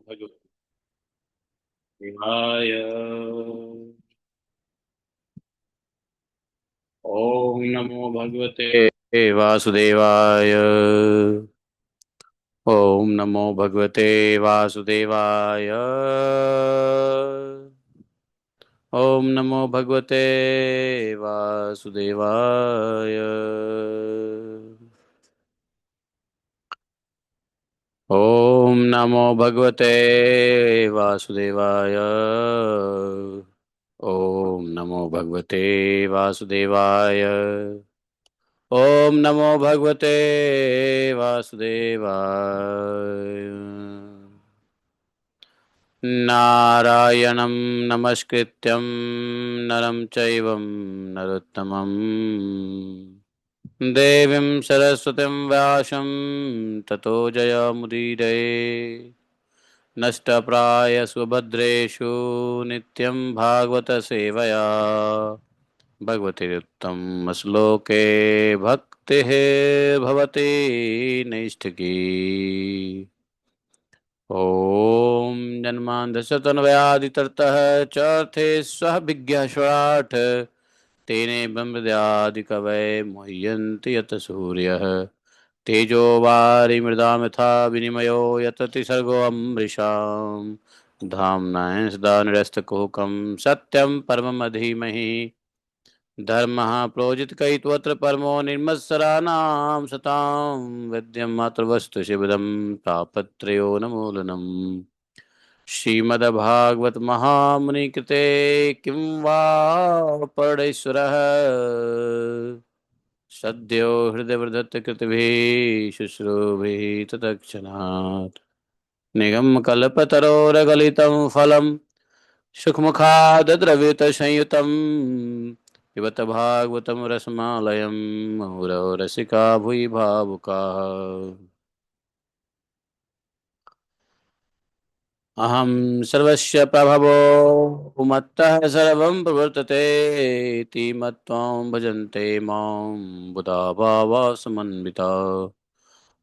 भगवते शिवाय। ओम नमो भगवते वासुदेवाय। ओम नमो भगवते वासुदेवाय। ओम नमो भगवते वासुदेवाय। ओम नमो भगवते वासुदेवाय। ओम नमो भगवते वासुदेवाय। ओम नमो भगवते वासुदेवाय। नारायणं नमस्कृत्यं नरं चैव नरोत्तमं देवीं सरस्वतीं व्यासं ततो जयमुदीरये। नष्टप्रायस्वभद्रेषु नित्यं भागवतसेवया भगवतीरुत्तमश्लोके भक्तिः भवति नैष्ठिकी। ॐ जन्मान्धस्य चर्थे स्वः विज्ञाश्वात् तेने ब्रह्मद्यादिकवये मुह्यन्ति यत् सूर्यः तेजो वारिमृदां यथा विनिमयो यतति सर्गो अमृषाम् धाम्ना सदा निरस्तकुहकं सत्यं परमं धीमहि धर्मः प्रोजितकैत्वत्र परमो निर्मत्सराणां सतां विद्यं मातृवस्तु शिवदं तापत्रयो नमूलनम् श्रीमद्भागवत महामुनि कृते किं वा परमेश्वरः सद्यो हृदयवृधत्कृतभिः शुश्रूभिः तत्क्षणात् निगमकल्पतरोरगलितं फलं सुखमुखादद्रवितसंयुतं पिबत भागवतं रसमालयं मुहुरो रसिका भुवि भावुकाः। अहं सर्वस्य प्रभवो मत्तः सर्वं प्रवर्तते इति मत्त्वं भजन्ते मां बुधा भावा समन्विता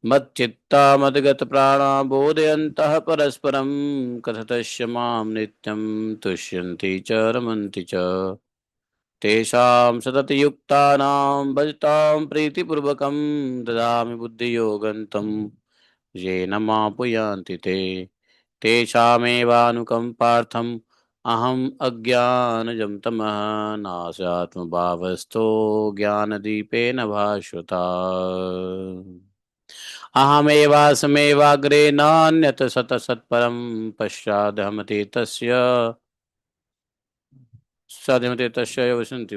मच्चित्ता मद्गतप्राणा बोधयन्तः परस्परं कथयस्य मां नित्यं तुष्यन्ति च रमन्ति च तेषां सततयुक्तानां भजतां प्रीतिपूर्वकं ददामि बुद्धियोगन्तं येन मापुयान्ति ते तेषामेवानुकम्पार्थम् अहम् अज्ञानजं तमः नाशात्मभावस्थो ज्ञानदीपेन भास्वता अहमेवासमेवाग्रे नान्यत् सतसत्परं पश्चादहमति तस्य योषन्ति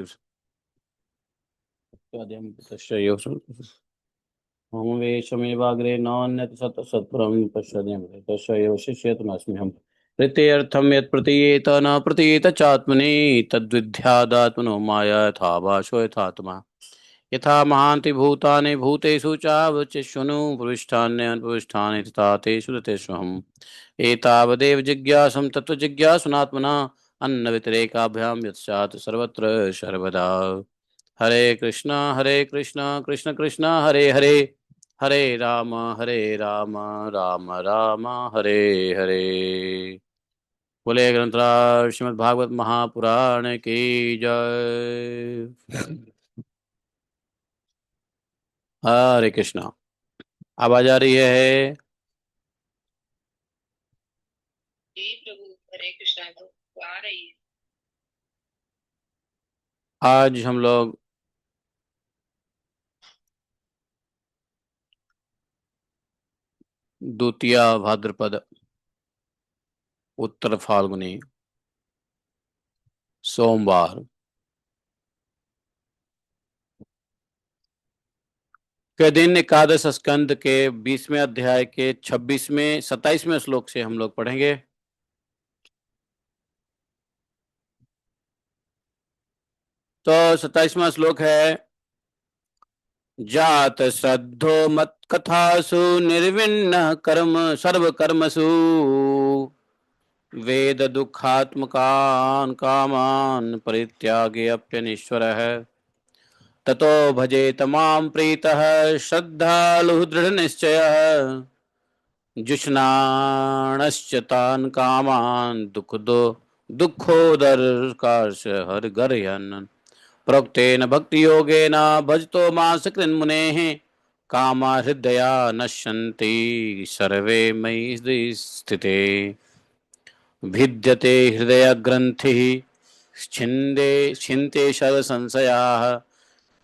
ममवेशमेवाग्रे नान्यत् सत्परं पश्येयं तस्यैव शिष्यतमस्म्यहम् प्रत्यर्थं यत् प्रतीयेत न प्रतीयेत चात्मनि तद्विद्यादात्मनो माया यथा भाषो यथात्मा यथा महान्ति भूतानि भूतेषु चावचिष्वनु प्रविष्ठान्यनुप्रविष्ठानि तथा तेषु तेष्वहम् एतावदेव जिज्ञासं तत्त्वजिज्ञासुनात्मना अन्नव्यतिरेकाभ्यां यत्स्यात् सर्वत्र सर्वदा हरे कृष्णा कृष्ण कृष्ण हरे हरे हरे राम राम राम हरे हरे। बोले ग्रंथराज श्रीमद् भागवत महापुराण की जय। हरे कृष्णा। आवाज आ रही है? जी प्रभु, हरे कृष्णा। तो आ रही है। आज हम लोग द्वितीय भाद्रपद उत्तर फाल्गुनी सोमवार के दिन एकादश स्कंद के 20वें अध्याय के 26वें 27वें श्लोक से हम लोग पढ़ेंगे। तो 27वां श्लोक है, जात श्रद्धो मत कथासु निर्विण्ण कर्म सर्व कर्मसु वेद दुखात्मकान् कामान् परित्यागे अप्यनीश्वरः ततो भजेत मां प्रीतः श्रद्धालुः दृढ़ निश्चयः जुष्णाणश्च तान् कामान् दुःखोदर्काश हरिगर्यन् प्रोक्तेन भक्तियोगेन भजतो मां सकृन्मुनेः कामा हृदया नश्यन्ति सर्वे मयि स्थिते भिद्यते हृदयग्रन्थिः छिन्ते सर्वसंशयाः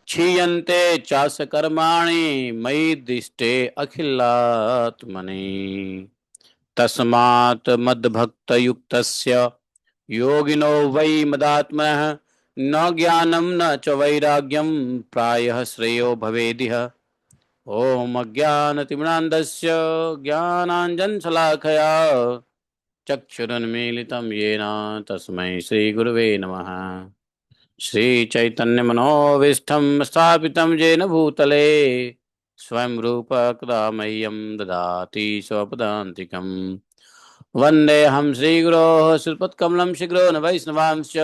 क्षीयन्ते चास्य कर्माणि मयि दिष्टे अखिलात्मनि तस्मात् मद्भक्तयुक्तस्य योगिनो वै मदात्मनः न ज्ञानं न च वैराग्यं प्रायः श्रेयो भवेदिह ॐ अज्ञानतिमिरान्धस्य ज्ञानाञ्जनशलाकया चक्षुरुन्मीलितं येन तस्मै श्रीगुरवे नमः श्रीचैतन्यमनोभीष्टं स्थापितं येन भूतले स्वयं रूप कदा मह्यं ददाति स्वपदान्तिकम् वन्देऽहं श्रीगुरोः श्रीपत्कमलं शीघ्रो न वैष्णवांश्च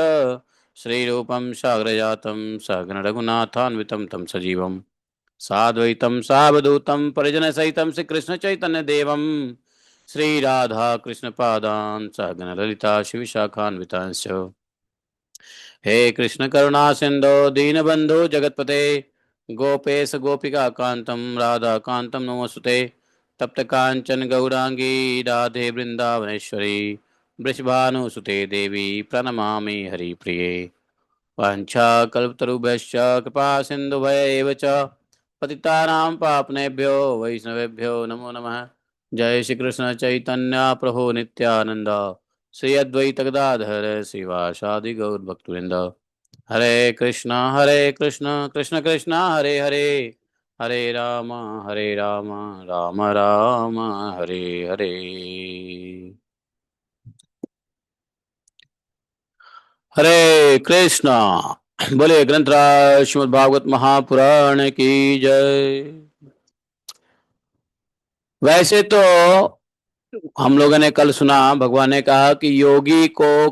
श्रीरूपं साग्रजातं सगणरघुनाथान्वितं तं सजीवं साद्वैतं सावधूतं परिजनसहितं श्रीकृष्णचैतन्यदेवं श्रीराधाकृष्णपादान् सगणललिता शिवशाखान्वितांश्च हे कृष्ण करुणा सिंधो दीनबंधु जगतपते गोपेश गोपिका कांतम राधा कांतम नमोस्तुते तप्त कांचन गौरांगी राधे वृंदावनेश्वरी वृषभानुसुते देवी प्रणमामि हरिप्रिये वाञ्छाकल्पतरुभ्यश्च कृपा सिन्धुभ्यैव च पतितानां पावनेभ्यो वैष्णवेभ्यो नमो नमः जय श्री कृष्ण चैतन्य प्रभु नित्यानंद श्री अद्वैत गदाधर श्रीवासादि गौर भक्तवृंद हरे कृष्णा कृष्ण कृष्णा हरे हरे हरे राम राम राम हरे हरे। हरे कृष्णा। बोले ग्रंथराज श्रीमद् भागवत महापुराण की जय। वैसे तो हम लोगों ने कल सुना भगवान ने कहा कि योगी को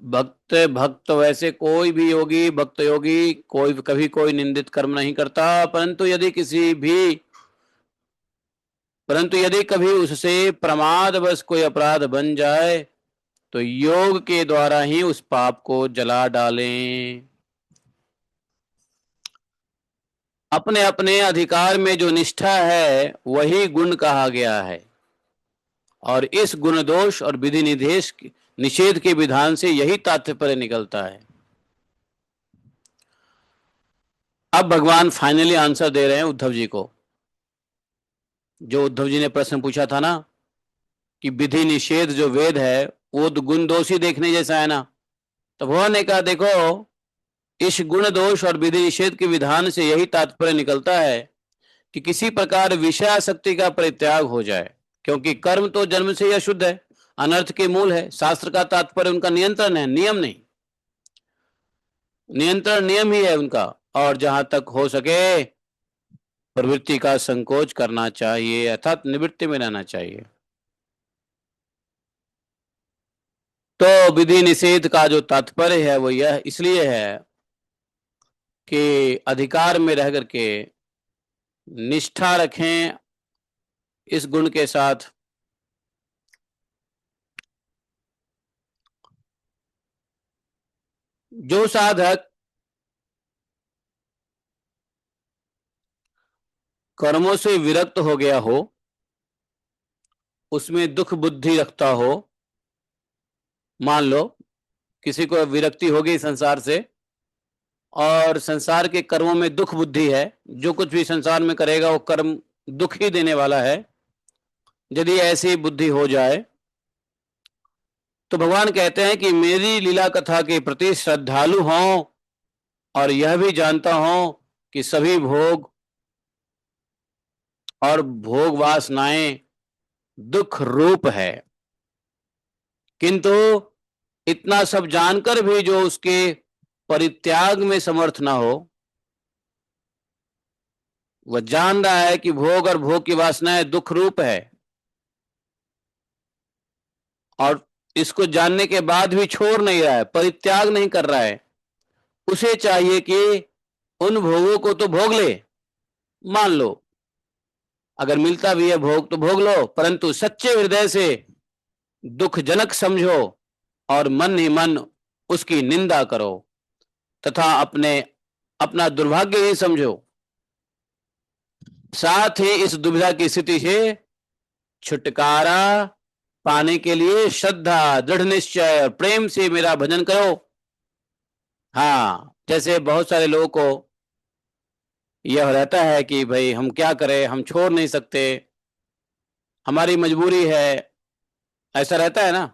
भक्त भक्त वैसे कोई भी योगी भक्त योगी कोई कभी कोई निंदित कर्म नहीं करता, परंतु यदि कभी उससे प्रमादवश कोई अपराध बन जाए तो योग के द्वारा ही उस पाप को जला डालें। अपने अपने अधिकार में जो निष्ठा है वही गुण कहा गया है और इस गुण दोष और विधि निषेध के विधान से यही तात्पर्य निकलता है। अब भगवान फाइनली आंसर दे रहे हैं उद्धव जी को। जो उद्धव जी ने प्रश्न पूछा था ना कि विधि निषेध जो वेद है वो गुण दोष ही देखने जैसा है ना, तो भगवान ने कहा देखो इस गुण दोष और विधि निषेध के विधान से यही तात्पर्य निकलता है कि किसी प्रकार विषयासक्ति का परित्याग हो जाए, क्योंकि कर्म तो जन्म से ही अशुद्ध है, अनर्थ के मूल है। शास्त्र का तात्पर्य उनका नियंत्रण है, नियम नहीं। नियंत्रण नियम ही है उनका, और जहां तक हो सके प्रवृत्ति का संकोच करना चाहिए अर्थात निवृत्ति में रहना चाहिए। तो विधि निषेध का जो तात्पर्य है वो यह इसलिए है कि अधिकार में रह करके निष्ठा रखें इस गुण के साथ। जो साधक कर्मों से विरक्त हो गया हो, उसमें दुख बुद्धि रखता हो, मान लो किसी को विरक्ति हो गई संसार से और संसार के कर्मों में दुख बुद्धि है, जो कुछ भी संसार में करेगा वो कर्म दुख ही देने वाला है, यदि ऐसी बुद्धि हो जाए तो भगवान कहते हैं कि मेरी लीला कथा के प्रति श्रद्धालु हों और यह भी जानता हूं कि सभी भोग और भोग वासनाएं दुख रूप है, किंतु इतना सब जानकर भी जो उसके परित्याग में समर्थ ना हो, वह जान रहा है कि भोग और भोग की वासनाएं दुख रूप है और इसको जानने के बाद भी छोड़ नहीं रहा है, परित्याग नहीं कर रहा है, उसे चाहिए कि उन भोगों को तो भोग ले। मान लो अगर मिलता भी है भोग तो भोग लो, परंतु सच्चे हृदय से दुखजनक समझो और मन ही मन उसकी निंदा करो तथा अपना दुर्भाग्य ही समझो। साथ ही इस दुविधा की स्थिति से छुटकारा पाने के लिए श्रद्धा, दृढ़ निश्चय और प्रेम से मेरा भजन करो। हाँ, जैसे बहुत सारे लोगों को यह रहता है कि भाई हम क्या करें, हम छोड़ नहीं सकते, हमारी मजबूरी है, ऐसा रहता है ना।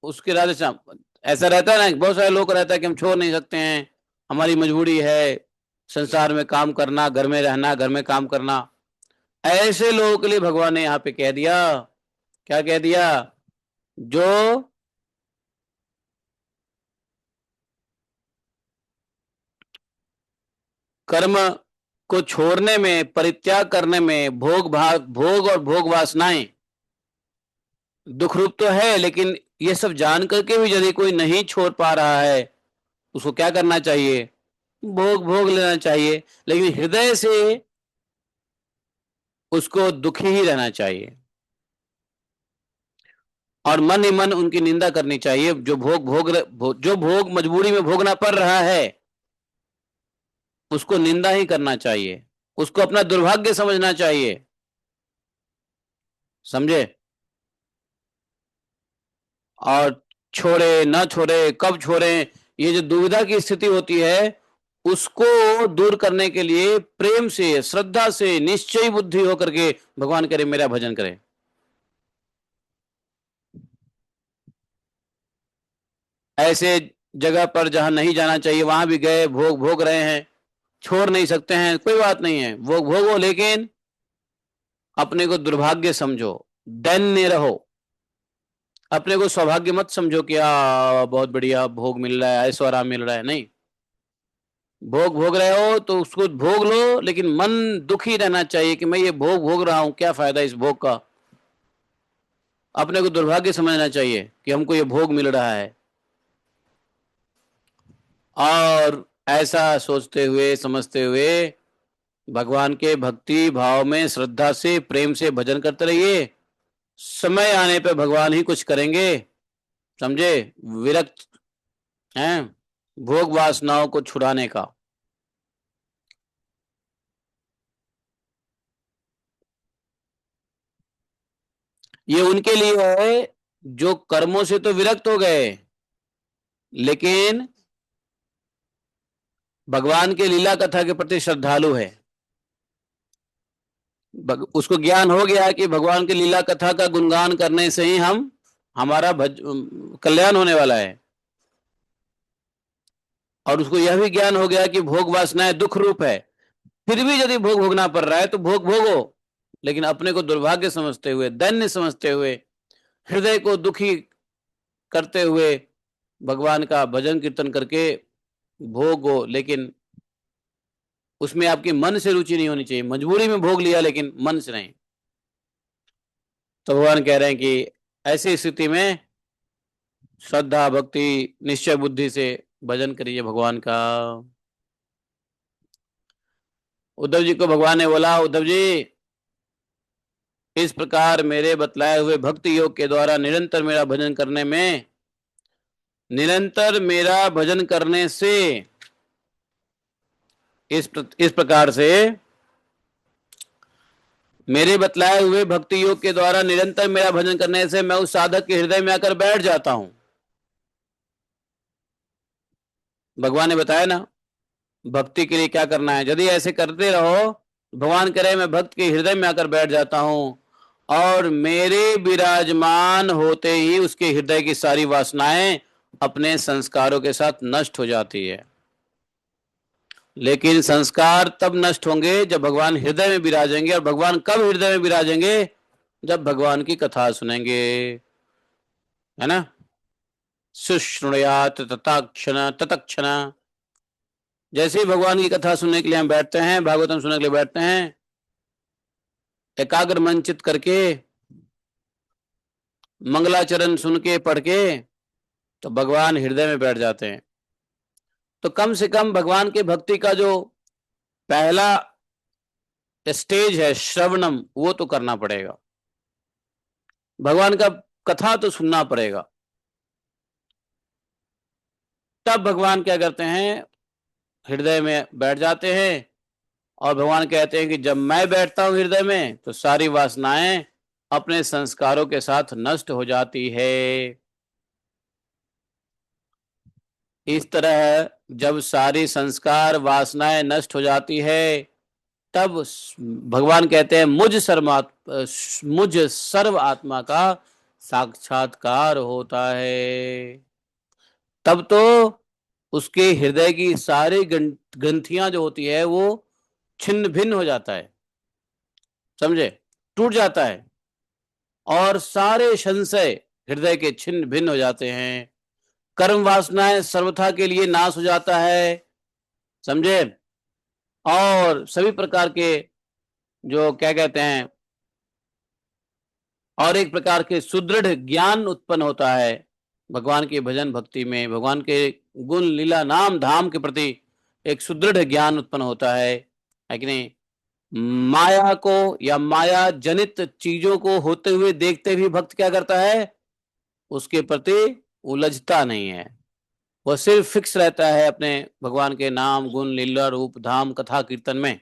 उसके राधे श्याम, ऐसा रहता है ना, बहुत सारे लोग को रहता है कि हम छोड़ नहीं सकते हैं, हमारी मजबूरी है, संसार में काम करना, घर में रहना, घर में काम करना। ऐसे लोगों के लिए भगवान ने यहाँ पे कह दिया, क्या कह दिया, जो कर्म को छोड़ने में, परित्याग करने में, भोग और भोग वासनाएं दुख रूप तो है, लेकिन ये सब जान करके भी यदि कोई नहीं छोड़ पा रहा है, उसको क्या करना चाहिए, भोग भोग लेना चाहिए, लेकिन हृदय से उसको दुखी ही रहना चाहिए और मन ही मन उनकी निंदा करनी चाहिए। जो भोग मजबूरी में भोगना पड़ रहा है उसको निंदा ही करना चाहिए, उसको अपना दुर्भाग्य समझना चाहिए। समझे? और छोड़े ना छोड़े, कब छोड़े, ये जो दुविधा की स्थिति होती है उसको दूर करने के लिए प्रेम से, श्रद्धा से, निश्चयी बुद्धि होकर के भगवान करे मेरा भजन करे। ऐसे जगह पर जहां नहीं जाना चाहिए वहां भी गए, भोग भोग रहे हैं, छोड़ नहीं सकते हैं, कोई बात नहीं है, भोग भोगो, लेकिन अपने को दुर्भाग्य समझो, दैन्य रहो, अपने को सौभाग्य मत समझो कि बहुत बढ़िया भोग मिल रहा है, ऐश्वर्य मिल रहा है। नहीं, भोग भोग रहे हो तो उसको भोग लो, लेकिन मन दुखी रहना चाहिए कि मैं ये भोग भोग रहा हूं, क्या फायदा इस भोग का। अपने को दुर्भाग्य समझना चाहिए कि हमको ये भोग मिल रहा है, और ऐसा सोचते हुए, समझते हुए भगवान के भक्ति भाव में, श्रद्धा से, प्रेम से भजन करते रहिए। समय आने पे भगवान ही कुछ करेंगे। समझे? विरक्त हैं भोग वासनाओं को छुड़ाने का। ये उनके लिए है जो कर्मों से तो विरक्त हो गए, लेकिन भगवान के लीला कथा के प्रति श्रद्धालु है। उसको ज्ञान हो गया कि भगवान की लीला कथा का गुणगान करने से ही हमारा कल्याण होने वाला है। और उसको यह भी ज्ञान हो गया कि भोग वासनाएं दुख रूप है, फिर भी यदि भोग भोगना पड़ रहा है तो भोग भोगो, लेकिन अपने को दुर्भाग्य समझते हुए, दैन्य समझते हुए, हृदय को दुखी करते हुए भगवान का भजन कीर्तन करके भोगो, लेकिन उसमें आपकी मन से रुचि नहीं होनी चाहिए। मजबूरी में भोग लिया लेकिन मन से नहीं। तो भगवान कह रहे हैं कि ऐसी स्थिति में श्रद्धा, भक्ति, निश्चय बुद्धि से भजन करिए भगवान का। उद्धव जी को भगवान ने बोला, उद्धव जी इस प्रकार मेरे बतलाए हुए भक्ति योग के द्वारा निरंतर मेरा भजन करने में, निरंतर मेरा भजन करने से, इस प्रकार से मेरे बतलाए हुए भक्ति योग के द्वारा निरंतर मेरा भजन करने से मैं उस साधक के हृदय में आकर बैठ जाता हूं। भगवान ने बताया ना भक्ति के लिए क्या करना है। यदि ऐसे करते रहो, भगवान करे मैं भक्त के हृदय में आकर बैठ जाता हूं और मेरे विराजमान होते ही उसके हृदय की सारी वासनाएं अपने संस्कारों के साथ नष्ट हो जाती है। लेकिन संस्कार तब नष्ट होंगे जब भगवान हृदय में विराजेंगे। और भगवान कब हृदय में विराजेंगे? जब भगवान की कथा सुनेंगे, है ना। सुश्रुणयात ततक्षण, जैसे ही भगवान की कथा सुनने के लिए हम बैठते हैं, भागवतम सुनने के लिए बैठते हैं, एकाग्र मन चित करके मंगलाचरण सुन के, पढ़ के, तो भगवान हृदय में बैठ जाते हैं। तो कम से कम भगवान के भक्ति का जो पहला स्टेज है श्रवणम, वो तो करना पड़ेगा, भगवान का कथा तो सुनना पड़ेगा। तब भगवान क्या करते हैं, हृदय में बैठ जाते हैं, और भगवान कहते हैं कि जब मैं बैठता हूं हृदय में तो सारी वासनाएं अपने संस्कारों के साथ नष्ट हो जाती है। इस तरह जब सारी संस्कार वासनाएं नष्ट हो जाती है, तब भगवान कहते हैं मुझ सर्व आत्मा का साक्षात्कार होता है। तब तो उसके हृदय की सारी ग्रंथियां जो होती है वो छिन्न भिन्न हो जाता है, समझे, टूट जाता है, और सारे संशय हृदय के छिन्न भिन्न हो जाते हैं, कर्म वासनाएं सर्वथा के लिए नाश हो जाता है, समझे, और सभी प्रकार के जो क्या कहते हैं, और एक प्रकार के सुदृढ़ ज्ञान उत्पन्न होता है भगवान के भजन भक्ति में, भगवान के गुण लीला नाम धाम के प्रति एक सुदृढ़ ज्ञान उत्पन्न होता है कि नहीं। माया को या माया जनित चीजों को होते हुए देखते भी भक्त क्या करता है, उसके प्रति उलझता नहीं है, वह सिर्फ फिक्स रहता है अपने भगवान के नाम गुण लीला रूप धाम कथा कीर्तन में।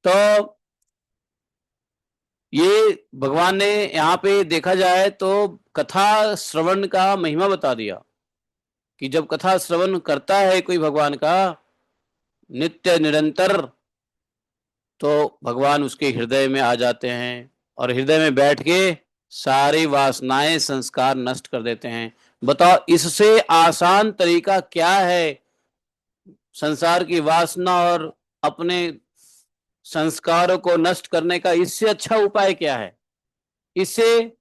तो ये भगवान ने यहाँ पे देखा जाए तो कथा श्रवण का महिमा बता दिया कि जब कथा श्रवण करता है कोई भगवान का नित्य निरंतर, तो भगवान उसके हृदय में आ जाते हैं और हृदय में बैठ के सारी वासनाएं संस्कार नष्ट कर देते हैं। बताओ इससे आसान तरीका क्या है संसार की वासना और अपने संस्कारों को नष्ट करने का? इससे अच्छा उपाय क्या है, इससे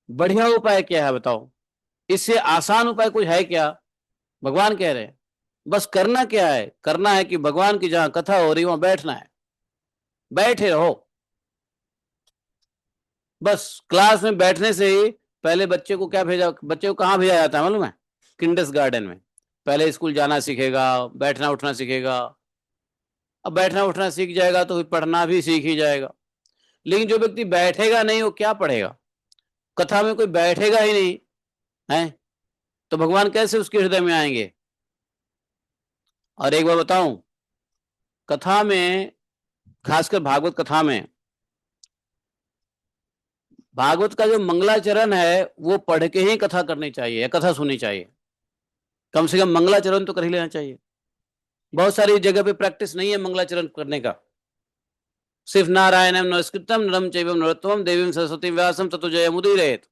बढ़िया उपाय क्या है बताओ, इससे आसान उपाय कुछ है क्या? भगवान कह रहे हैं बस करना क्या है, करना है कि भगवान की जहां कथा हो रही वहां बैठना है, बैठे रहो। बस क्लास में बैठने से ही पहले बच्चे को क्या भेजा, बच्चे को कहाँ भेजा जाता है मालूम है? किंडर्स गार्डन में। पहले स्कूल जाना सीखेगा, बैठना उठना सीखेगा, अब बैठना उठना सीख जाएगा तो फिर पढ़ना भी सीख ही जाएगा। लेकिन जो व्यक्ति बैठेगा नहीं वो क्या पढ़ेगा? कथा में कोई बैठेगा ही नहीं है तो भगवान कैसे उसके हृदय में आएंगे? और एक बार बताऊं, कथा में, खासकर भागवत कथा में, भागवत का जो मंगलाचरण है वो पढ़ के ही कथा करनी चाहिए या कथा सुननी चाहिए, कम से कम मंगलाचरण तो कर ही लेना चाहिए। बहुत सारी जगह पे प्रैक्टिस नहीं है मंगलाचरण करने का, सिर्फ नारायणम नमस्कृतम नरम चैवम नरोत्तमम देवीं सरस्वती व्यासम ततो जयमुदीरयेत्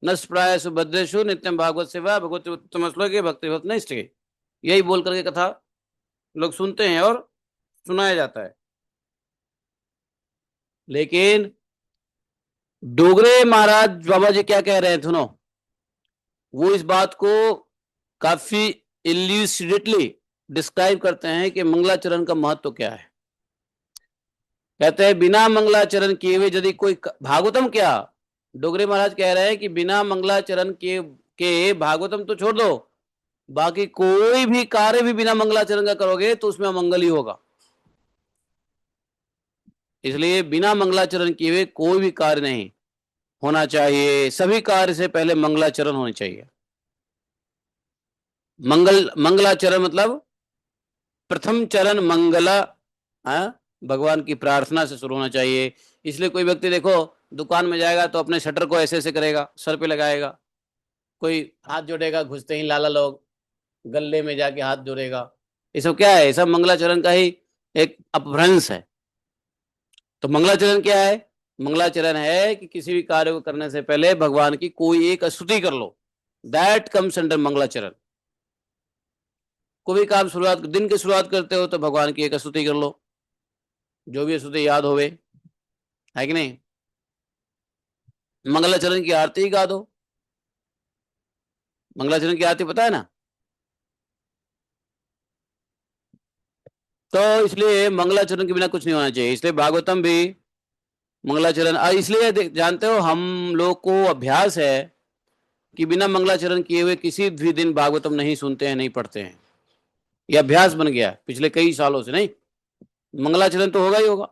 नष्टप्रायसु भद्रेषु नित्यम भागवत सेवा भगवती उत्तम श्लोके भक्ति भक्त नैष्ठिके, यही बोल करके कथा लोग सुनते हैं और सुनाया जाता है। लेकिन डोगरे महाराज बाबा जी क्या कह रहे हैं सुनो, वो इस बात को काफी इल्यूसिडेटली डिस्क्राइब करते हैं कि मंगलाचरण का महत्व क्या है। कहते हैं बिना मंगलाचरण किए हुए यदि कोई, भागवतम क्या, डोगरे महाराज कह रहे हैं कि बिना मंगलाचरण के भागवतम तो छोड़ दो, बाकी कोई भी कार्य भी बिना मंगलाचरण का करोगे तो उसमें अमंगल ही होगा। इसलिए बिना मंगलाचरण किए हुए कोई भी कार्य नहीं होना चाहिए, सभी कार्य से पहले मंगलाचरण होनी चाहिए। मंगलाचरण मतलब प्रथम चरण मंगला, भगवान की प्रार्थना से शुरू होना चाहिए। इसलिए कोई व्यक्ति देखो दुकान में जाएगा तो अपने शटर को ऐसे ऐसे करेगा, सर पे लगाएगा, कोई हाथ जोड़ेगा, घुसते ही लाला लोग गले में जाके हाथ जोड़ेगा, ये सब क्या है? ये सब मंगलाचरण का ही एक अपभ्रंश है। तो मंगलाचरण क्या है? मंगलाचरण है कि किसी भी कार्य को करने से पहले भगवान की कोई एक स्तुति कर लो, दैट कम्स अंडर मंगलाचरण। कोई भी काम शुरुआत, दिन की शुरुआत करते हो तो भगवान की एक स्तुति कर लो, जो भी स्तुति याद होवे, है कि नहीं? मंगलाचरण की आरती गा दो, मंगलाचरण की आरती पता है ना? तो इसलिए मंगलाचरण के बिना कुछ नहीं होना चाहिए, इसलिए भागवतम भी मंगलाचरण। इसलिए जानते हो हम लोग को अभ्यास है कि बिना मंगलाचरण किए हुए किसी भी दिन भागवतम नहीं सुनते हैं, नहीं पढ़ते हैं, ये अभ्यास बन गया पिछले कई सालों से, नहीं मंगलाचरण तो होगा ही होगा।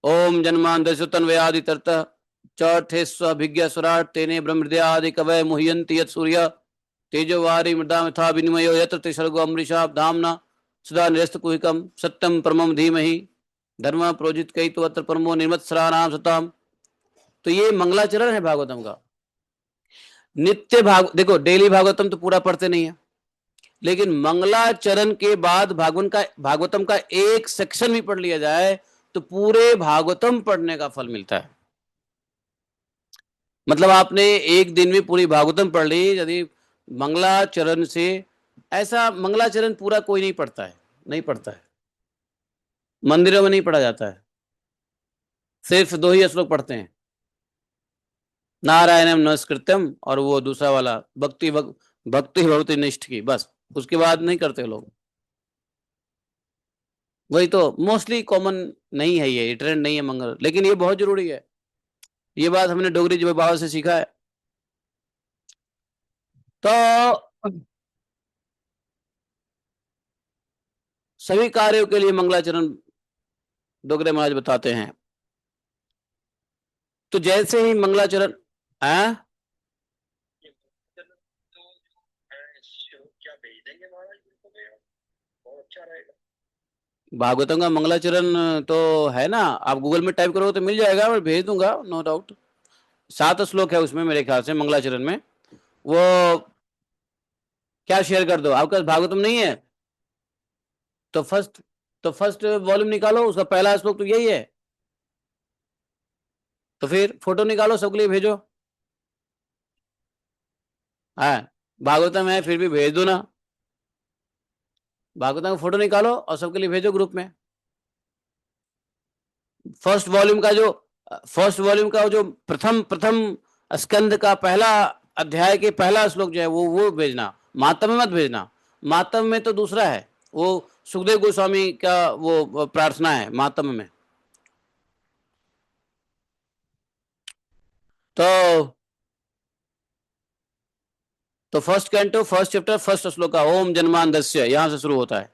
ओम जन्मांधस्य तन्वयादि तरत चौथे स्विज्ञ स्वराट तेने ब्रह्मृदया आदि कवय मुह्यंति यत् सूर्य तेजोवारी मृदा यथा विनिमयो यत्र तिसर्गो अमृषा धामना सदा निरस्त कुहिकम सत्यम परमम धीमहि धर्म प्रोजित कई तो अत्र परमो निर्मत्सराणाम सताम। तो ये मंगलाचरण है भागवतम का। नित्य देखो डेली भागवतम तो पूरा पढ़ते नहीं है, लेकिन मंगलाचरण के बाद भागवतम का एक सेक्शन भी पढ़ लिया जाए तो पूरे भागवतम पढ़ने का फल मिलता है। मतलब आपने एक दिन में पूरी भागवतम पढ़ ली यदि मंगलाचरण से। ऐसा मंगलाचरण पूरा कोई नहीं पढ़ता है, नहीं पढ़ता है, मंदिरों में नहीं पढ़ा जाता है, सिर्फ 2 ही श्लोक पढ़ते हैं, नारायणम नमस्कृत्यम और वो दूसरा वाला भक्ति भगवती निष्ठ की, बस उसके बाद नहीं करते लोग। वही तो मोस्टली कॉमन नहीं है, ये ट्रेंड नहीं है मंगल, लेकिन ये बहुत जरूरी है। ये बात हमने डोगरी जी बाबा से सीखा है। तो सभी कार्यों के लिए मंगलाचरण डोगरे महाराज बताते हैं। तो जैसे ही मंगलाचरण है, भागवतम का मंगलाचरण तो है ना, आप गूगल में टाइप करोगे तो मिल जाएगा, मैं भेज दूंगा नो डाउट। 7 श्लोक है उसमें मेरे ख्याल से मंगलाचरण में। वो क्या शेयर कर दो, आपके पास भागवतम नहीं है तो फर्स्ट वॉल्यूम निकालो, उसका पहला श्लोक तो यही है। तो फिर फोटो निकालो सबके लिए भेजो। हाँ भागवतम है फिर भी भेज दो ना, भागवतम का फोटो निकालो और सबके लिए भेजो ग्रुप में। फर्स्ट वॉल्यूम का जो प्रथम प्रथम स्कंद का पहला अध्याय के पहला श्लोक जो है वो भेजना, मातम में मत भेजना। मातम में तो दूसरा है, वो सुखदेव गोस्वामी का वो प्रार्थना है मातम में। तो first canto first chapter first श्लोक का ओम जन्मांधस्य यहां से शुरू होता है।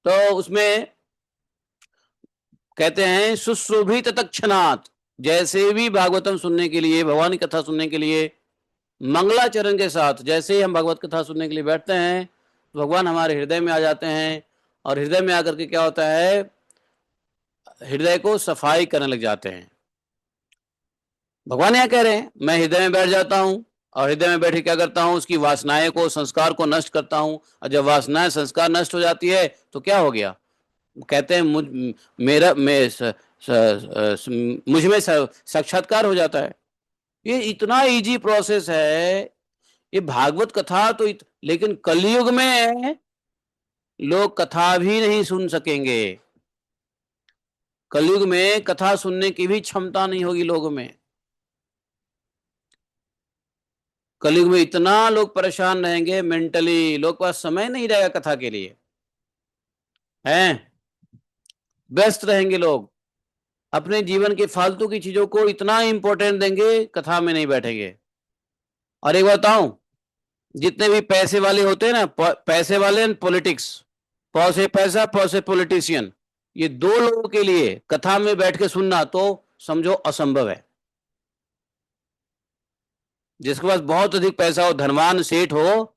तो उसमें कहते हैं सुश्रोभित तत्क्षणात्, जैसे भी भागवतम सुनने के लिए, भगवान की कथा सुनने के लिए मंगलाचरण के साथ जैसे ही हम भगवत कथा सुनने के लिए बैठते हैं तो भगवान हमारे हृदय में आ जाते हैं, और हृदय में आकर के क्या होता है, हृदय को सफाई करने लग जाते हैं। भगवान यहाँ कह रहे हैं मैं हृदय में बैठ जाता हूँ, और हृदय में बैठे क्या करता हूँ, उसकी वासनाएं को संस्कार को नष्ट करता हूँ। और जब वासनाएं संस्कार नष्ट हो जाती है तो क्या हो गया, कहते हैं मुझ में साक्षात्कार हो जाता है। ये इतना इजी प्रोसेस है ये भागवत कथा तो लेकिन कलयुग में लोग कथा भी नहीं सुन सकेंगे। कलयुग में कथा सुनने की भी क्षमता नहीं होगी लोगों में। कलयुग में इतना लोग परेशान रहेंगे मेंटली, लोग पास समय नहीं रहेगा कथा के लिए, हैं व्यस्त रहेंगे लोग, अपने जीवन के फालतू की चीजों को इतना इंपॉर्टेंट देंगे, कथा में नहीं बैठेंगे। और एक बात बताऊं, जितने भी पैसे वाले होते हैं ना, पैसे वाले एंड पॉलिटिक्स, पौ से पैसा पौ से पॉलिटिशियन, ये 2 लोगों के लिए कथा में बैठ के सुनना तो समझो असंभव है। जिसके पास बहुत अधिक पैसा हो, धनवान सेठ हो,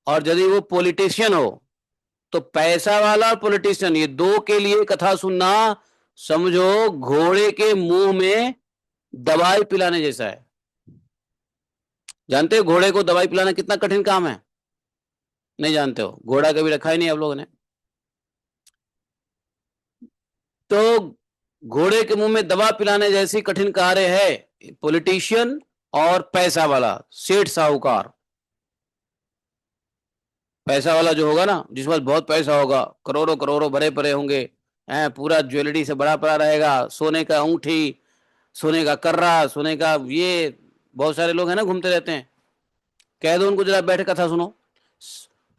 और यदि वो पॉलिटिशियन हो, तो पैसा वाला और पॉलिटिशियन ये 2 के लिए कथा सुनना समझो घोड़े के मुंह में दवाई पिलाने जैसा है। जानते हो घोड़े को दवाई पिलाना कितना कठिन काम है? नहीं जानते हो, घोड़ा कभी रखा ही नहीं आप लोगों ने। तो घोड़े के मुंह में दवा पिलाने जैसी कठिन कार्य है पॉलिटिशियन और पैसा वाला सेठ साहूकार। पैसा वाला जो होगा ना, जिसके पास बहुत पैसा होगा, करोड़ों करोड़ों भरे पड़े होंगे, हैं पूरा ज्वेलरी से बड़ा पड़ा रहेगा, सोने का अंगूठी, सोने का कर्रा, सोने का ये, बहुत सारे लोग हैं ना घूमते रहते हैं। कह दो उनको जरा बैठ कथा सुनो,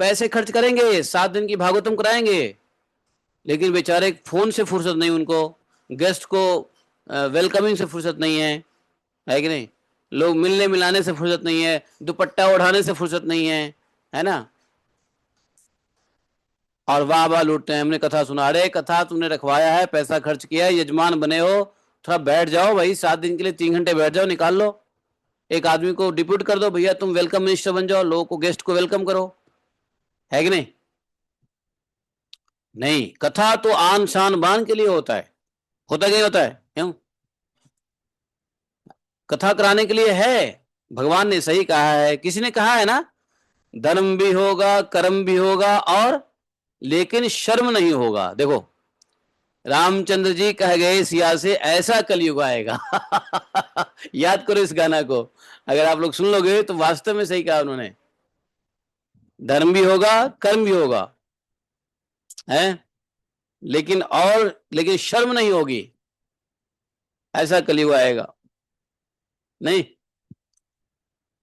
पैसे खर्च करेंगे, 7 दिन की भागवतम कराएंगे, लेकिन बेचारे फोन से फुर्सत नहीं उनको, गेस्ट को वेलकमिंग से फुर्सत नहीं है कि नहीं, लोग मिलने मिलाने से फुर्सत नहीं है, दुपट्टा ओढ़ाने से फुर्सत नहीं है ना। और वाह वाह लूटते हैं, हमने कथा सुना। अरे कथा तुमने रखवाया है, पैसा खर्च किया है, यजमान बने हो, थोड़ा बैठ जाओ भाई, 7 दिन के लिए 3 घंटे बैठ जाओ, निकाल लो। एक आदमी को डिप्यूट कर दो, भैया तुम वेलकम मिनिस्टर बन जाओ, लोगों को, गेस्ट को वेलकम करो, है कि नहीं? नहीं, कथा तो आन शान बान के लिए होता है, होता कि नहीं होता है? क्यों? कथा कराने के लिए है। भगवान ने सही कहा है, किसी ने कहा है ना, धर्म भी होगा, कर्म भी होगा, और लेकिन शर्म नहीं होगा। देखो रामचंद्र जी कह गए सिया से, ऐसा कलयुग आएगा। याद करो इस गाना को, अगर आप लोग सुन लोगे तो वास्तव में सही कहा उन्होंने। धर्म भी होगा, कर्म भी होगा, है, लेकिन शर्म नहीं होगी, ऐसा कलयुग आएगा। नहीं,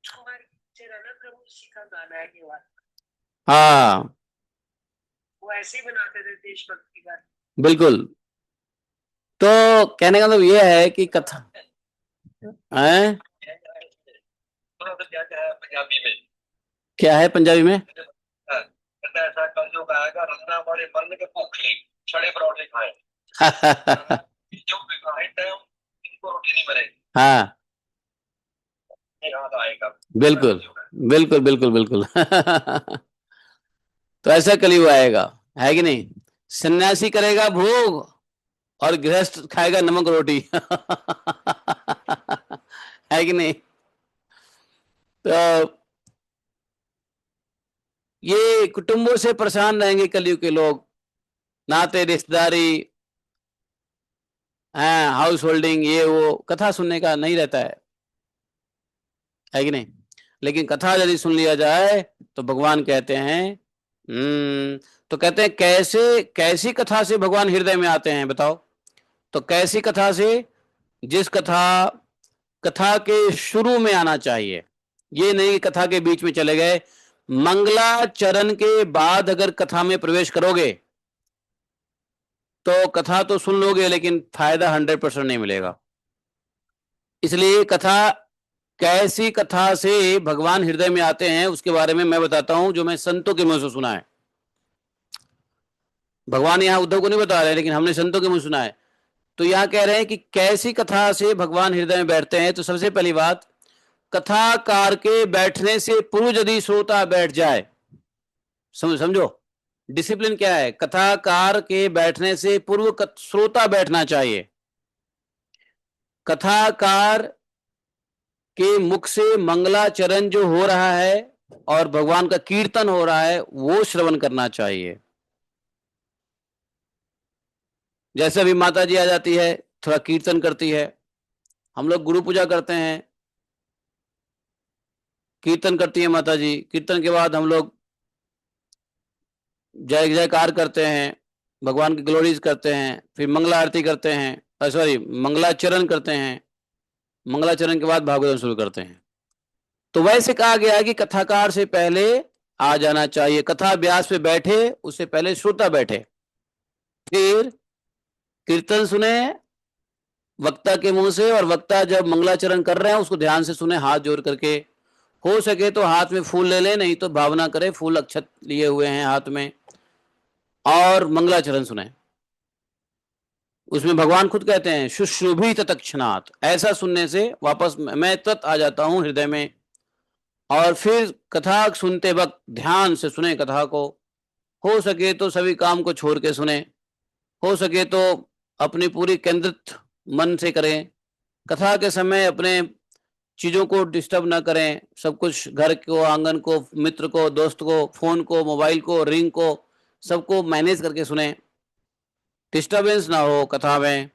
हमारे चरण प्रभु जी का गाना है ये वाला। हाँ वो ऐसे ही बनाते थे देशभक्ति का। बिल्कुल। तो कहने का मतलब ये है कि कथा है, पंजाबी में क्या है पंजाबी में? ऐसा कलयुग आएगा, रंगना वाले मरने के भूखे छड़े परोठे खाए, जो विवाहित है इनको रोटी नहीं मिलेगी, हाँ ये याद आएगा। बिल्कुल बिल्कुल बिल्कुल बिल्कुल। तो ऐसा कलयुग आएगा, है कि नहीं? सन्यासी करेगा भोग और गृहस्थ खाएगा नमक रोटी। है कि नहीं? तो ये कुटुंबों से परेशान रहेंगे कलयुग के लोग, नाते रिश्तेदारी, हाँ हाउस होल्डिंग, ये वो, कथा सुनने का नहीं रहता है कि नहीं? लेकिन कथा यदि सुन लिया जाए तो भगवान कहते हैं, तो कहते हैं कैसे, कैसी कथा से भगवान हृदय में आते हैं बताओ? तो कैसी कथा से? जिस कथा, कथा के शुरू में आना चाहिए, ये नहीं कि कथा के बीच में चले गए। मंगलाचरण के बाद अगर कथा में प्रवेश करोगे तो कथा तो सुन लोगे लेकिन फायदा 100% नहीं मिलेगा। इसलिए कथा, कैसी कथा से भगवान हृदय में आते हैं उसके बारे में मैं बताता हूं, जो मैं संतों के मुंह से सुना है। भगवान यहां उद्धव को नहीं बता रहे, लेकिन हमने संतों के मुंह सुना है। तो यहां कह रहे हैं कि कैसी कथा से भगवान हृदय में बैठते हैं। तो सबसे पहली बात, कथाकार के बैठने से पूर्व यदि श्रोता बैठ जाए, समझो डिसिप्लिन क्या है, कथाकार के बैठने से पूर्व श्रोता बैठना चाहिए। कथाकार के मुख से मंगलाचरण जो हो रहा है और भगवान का कीर्तन हो रहा है वो श्रवण करना चाहिए। जैसे अभी माता जी आ जाती है, थोड़ा कीर्तन करती है, हम लोग गुरु पूजा करते हैं, कीर्तन करती है माता जी, कीर्तन के बाद हम लोग जय जयकार करते हैं, भगवान की ग्लोरीज करते हैं, फिर मंगला आरती करते हैं, सॉरी मंगलाचरण करते हैं, मंगलाचरण के बाद भागवत शुरू करते हैं। तो वैसे कहा गया है कि कथाकार से पहले आ जाना चाहिए, कथा व्यास पे बैठे उससे पहले श्रोता बैठे, फिर कीर्तन सुने वक्ता के मुंह से, और वक्ता जब मंगलाचरण कर रहे हैं उसको ध्यान से सुने, हाथ जोड़ करके, हो सके तो हाथ में फूल ले ले, नहीं तो भावना करे फूल अक्षत लिए हुए हैं हाथ में, और मंगलाचरण सुने। उसमें भगवान खुद कहते हैं शुश्रुभित तत्क्षणात्, ऐसा सुनने से वापस मैं तत् आ जाता हूं हृदय में। और फिर कथा सुनते वक्त ध्यान से सुने कथा को, हो सके तो सभी काम को छोड़ के सुने, हो सके तो अपनी पूरी केंद्रित मन से करें। कथा के समय अपने चीज़ों को डिस्टर्ब ना करें, सब कुछ, घर को, आंगन को, मित्र को, दोस्त को, फोन को, मोबाइल को, रिंग को, सबको मैनेज करके सुने, डिस्टर्बेंस ना हो कथा में,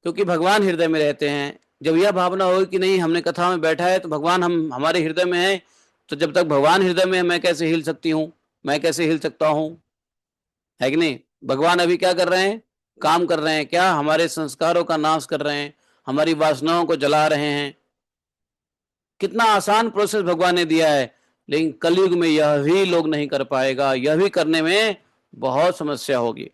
क्योंकि भगवान हृदय में रहते हैं। जब यह भावना हो कि नहीं हमने कथा में बैठा है तो भगवान हम हमारे हृदय में है, तो जब तक भगवान हृदय में है मैं कैसे हिल सकती हूँ, मैं कैसे हिल सकता हूँ, है कि नहीं? भगवान अभी क्या कर रहे हैं? काम कर रहे हैं, क्या हमारे संस्कारों का नाश कर रहे हैं, हमारी वासनाओं को जला रहे हैं। कितना आसान प्रोसेस भगवान ने दिया है, लेकिन कलयुग में यह भी लोग नहीं कर पाएगा, यह भी करने में बहुत समस्या होगी।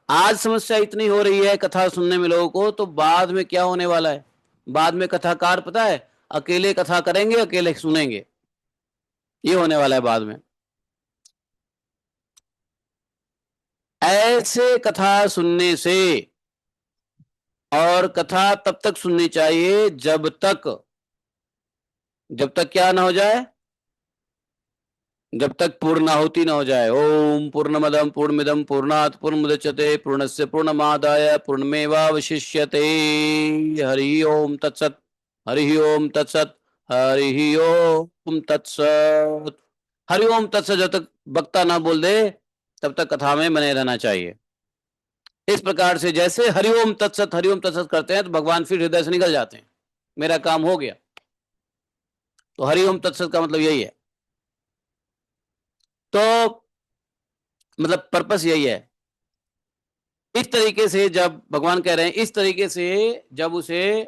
आज समस्या इतनी हो रही है कथा सुनने में लोगों को, तो बाद में क्या होने वाला है? बाद में कथाकार पता है, अकेले कथा करेंगे, अकेले सुनेंगे, ये होने वाला है बाद में। ऐसे कथा सुनने से, और कथा तब तक सुननी चाहिए जब तक क्या ना हो जाए, जब तक पूर्णाहुति ना हो जाए। ओम पूर्णमदम पूर्णमिदम पूर्णात् पूर्णमुदच्यते पूर्णस्य पूर्णमादाय पूर्णमेवावशिष्यते। हरि ओम तत्सत, हरि ओम तत्सत, हरि ओम तत्सत। हरि ओम तत्सत जब तक वक्ता ना बोल दे तब तक कथा में बने रहना चाहिए। इस प्रकार से जैसे हरि ओम तत्सत करते हैं तो भगवान फिर हृदय से निकल जाते हैं, मेरा काम हो गया। तो हरि ओम तत्सत का मतलब यही है। तो मतलब पर्पस यही है। इस तरीके से जब भगवान कह रहे हैं, इस तरीके से जब उसे,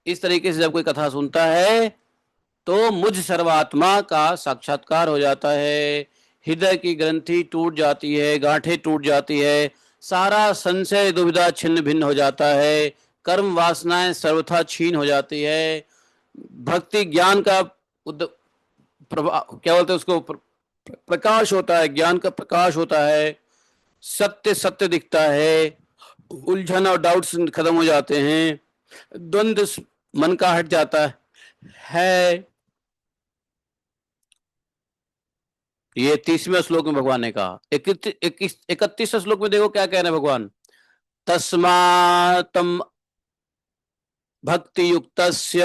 इस तरीके से जब कोई कथा सुनता है तो मुझ सर्वात्मा का साक्षात्कार हो जाता है, हृदय की ग्रंथि टूट जाती है, गांठें टूट जाती है, सारा संशय दुविधा छिन्न भिन्न हो जाता है, कर्म वासनाएं सर्वथा छीन हो जाती है, भक्ति ज्ञान का क्या बोलते हैं उसको, प्रकाश होता है, ज्ञान का प्रकाश होता है, सत्य सत्य दिखता है, उलझन और डाउट्स खत्म हो जाते हैं, द्वंद्व मन का हट जाता है। ये 30वें श्लोक में भगवान ने कहा। 31वें श्लोक में देखो क्या कह रहे हैं भगवान। तस्मात्म भक्ति युक्तस्य,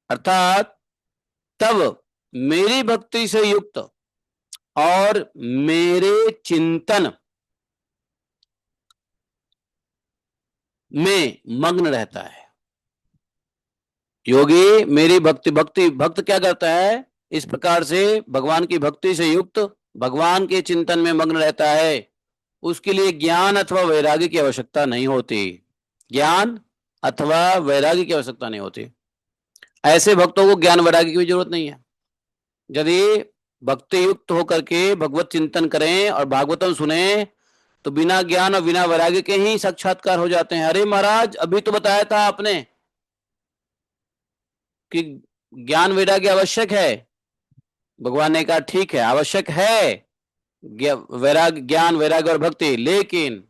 अर्थात तब मेरी भक्ति से युक्त और मेरे चिंतन में मग्न रहता है। योगी मेरी भक्त क्या करता है, इस प्रकार से भगवान की भक्ति से युक्त भगवान के चिंतन में मग्न रहता है। उसके लिए ज्ञान अथवा वैराग्य की आवश्यकता नहीं होती, ज्ञान अथवा वैराग्य की आवश्यकता नहीं होती। ऐसे भक्तों को ज्ञान वैराग्य की भी जरूरत नहीं है। यदि भक्ति युक्त होकर के भगवत चिंतन करें और भागवतम सुने तो बिना ज्ञान और बिना वैराग्य के ही साक्षात्कार हो जाते हैं। अरे महाराज अभी तो बताया था आपने कि ज्ञान वैराग्य आवश्यक है। भगवान ने कहा ठीक है आवश्यक है वैराग्य, ज्ञान वैराग्य और भक्ति, लेकिन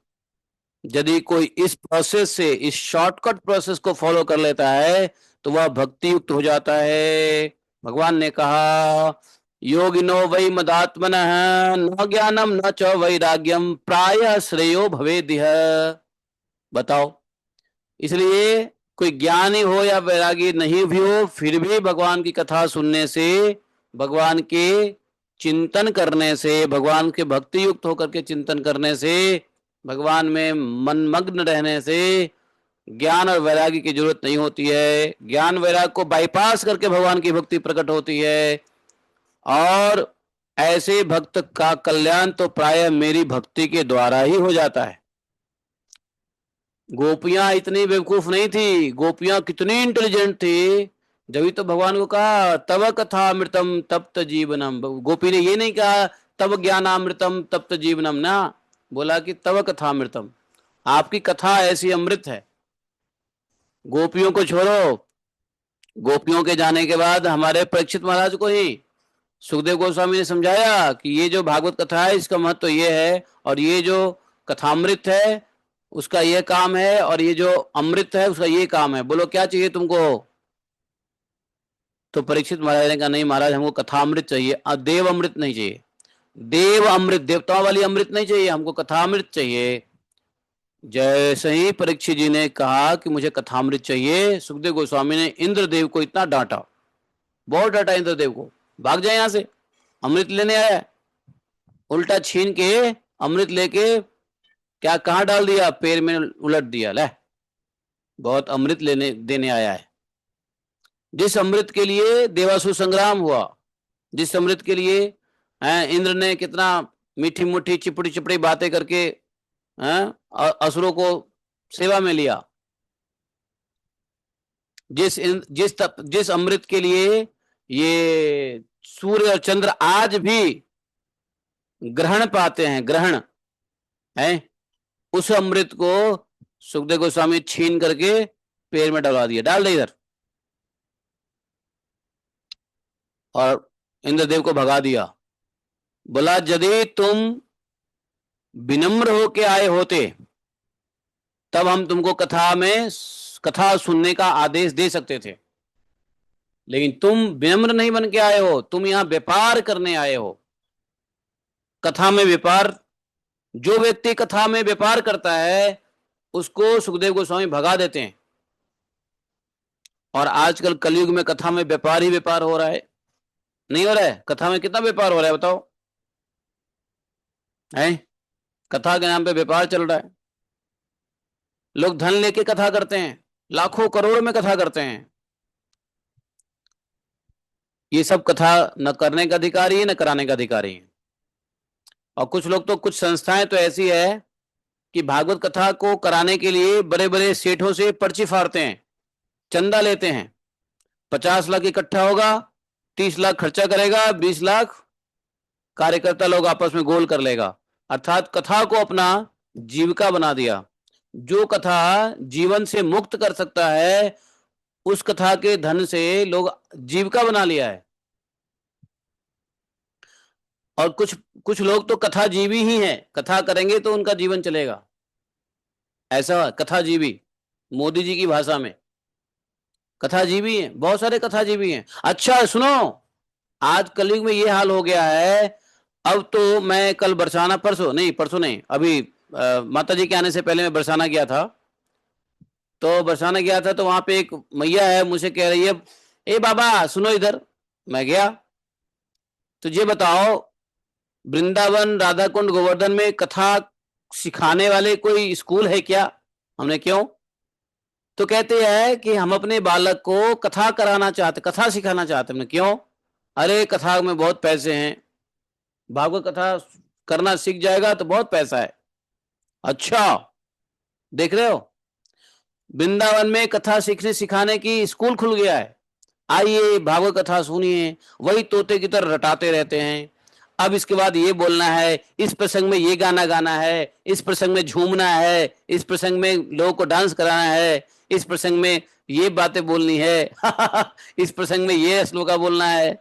यदि कोई इस प्रोसेस से, इस शॉर्टकट प्रोसेस को फॉलो कर लेता है तो वह भक्ति युक्त हो जाता है। भगवान ने कहा योगिनो वै मदात्मनः न ज्ञानम न च वैराग्यम प्रायः श्रेयो भवेदिह। बताओ, इसलिए कोई ज्ञानी हो या वैरागी नहीं भी हो, फिर भी भगवान की कथा सुनने से, भगवान के चिंतन करने से, भगवान के भक्ति युक्त होकर के चिंतन करने से, भगवान में मनमग्न रहने से ज्ञान और वैराग्य की जरूरत नहीं होती है। ज्ञान वैराग्य को बाईपास करके भगवान की भक्ति प्रकट होती है। और ऐसे भक्त का कल्याण तो प्रायः मेरी भक्ति के द्वारा ही हो जाता है। गोपियां इतनी बेवकूफ नहीं थी, गोपियां कितनी इंटेलिजेंट थी। जब तो भगवान को कहा तव कथा अमृतम तप्त जीवनम। गोपी ने ये नहीं कहा तव ज्ञानामृतम तप्त जीवनम, ना बोला कि तव कथा अमृतम, आपकी कथा ऐसी अमृत है। गोपियों को छोड़ो, गोपियों के जाने के बाद हमारे परीक्षित महाराज को ही सुखदेव गोस्वामी ने समझाया कि ये जो भागवत कथा है इसका महत्व तो ये है, और ये जो कथामृत है उसका ये काम है, और ये जो अमृत है उसका ये काम है, बोलो क्या चाहिए तुमको। तो परीक्षित महाराज ने कहा नहीं महाराज हमको कथामृत चाहिए, देव अमृत नहीं चाहिए। देव अमृत, देवताओं वाली अमृत नहीं चाहिए, हमको कथामृत चाहिए। जैसे ही परीक्षित जी ने कहा कि मुझे कथामृत चाहिए, सुखदेव गोस्वामी ने इंद्रदेव को इतना डांटा, बहुत डांटा इंद्रदेव को, भाग जाए यहां से, अमृत लेने आया। उल्टा छीन के अमृत लेके क्या कहां डाल दिया, पैर में उलट दिया। ले बहुत अमृत लेने देने आया है। जिस अमृत के लिए देवासुर संग्राम हुआ, जिस अमृत के लिए इंद्र ने कितना मीठी मुठी चिपड़ी चिपड़ी बातें करके असुरों को सेवा में लिया, जिस अमृत के लिए ये सूर्य और चंद्र आज भी ग्रहण पाते हैं, ग्रहण है, उस अमृत को सुखदेव गोस्वामी छीन करके पैर में डलवा दिया, डाल दे इधर, और इंद्रदेव को भगा दिया। बोला यदि तुम विनम्र होके आए होते तब हम तुमको कथा सुनने का आदेश दे सकते थे, लेकिन तुम विनम्र नहीं बन के आए हो, तुम यहां व्यापार करने आए हो। कथा में व्यापार, जो व्यक्ति कथा में व्यापार करता है उसको सुखदेव गोस्वामी भगा देते हैं। और आजकल कलयुग में कथा में व्यापार ही व्यापार हो रहा है, नहीं हो रहा है? कथा में कितना व्यापार हो रहा है बताओ? है, कथा के नाम पे व्यापार चल रहा है। लोग धन लेके कथा करते हैं, लाखों करोड़ में कथा करते हैं। ये सब कथा न करने का अधिकारी है न कराने का अधिकारी है। और कुछ लोग तो, कुछ संस्थाएं तो ऐसी है कि भागवत कथा को कराने के लिए बड़े बड़े सेठों से पर्ची फाड़ते हैं, चंदा लेते हैं। 50 लाख इकट्ठा होगा, 30 लाख खर्चा करेगा, 20 लाख कार्यकर्ता लोग आपस में गोल कर लेगा। अर्थात कथा को अपना जीविका बना दिया। जो कथा जीवन से मुक्त कर सकता है उस कथा के धन से लोग जीविका बना लिया है। और कुछ कुछ लोग तो कथा जीवी ही हैं, कथा करेंगे तो उनका जीवन चलेगा, ऐसा कथा जीवी। मोदी जी की भाषा में कथा जीवी है, बहुत सारे कथा जीवी हैं। अच्छा सुनो, आज कलयुग में ये हाल हो गया है। अब तो मैं कल बरसाना, परसों नहीं, अभी माता जी के आने से पहले मैं बरसाना गया था। तो बरसाना गया था तो वहां पे एक मैया है, मुझे कह रही है, ए बाबा सुनो इधर। मैं गया, तो ये बताओ वृंदावन, राधा कुंड, गोवर्धन में कथा सिखाने वाले कोई स्कूल है क्या? हमने क्यों? तो कहते हैं कि हम अपने बालक को कथा कराना चाहते, कथा सिखाना चाहते। हमने क्यों? अरे कथा में बहुत पैसे हैं, भागवत कथा करना सीख जाएगा तो बहुत पैसा है। अच्छा, देख रहे हो, वृंदावन में कथा सीखने सिखाने की स्कूल खुल गया है। आइए भागवत कथा सुनिए, वही तोते की तरह रटाते रहते हैं। अब इसके बाद ये बोलना है, इस प्रसंग में ये गाना गाना है, इस प्रसंग में झूमना है, इस प्रसंग में लोगों को डांस कराना है, इस प्रसंग में ये बातें बोलनी है इस प्रसंग में ये श्लोका बोलना है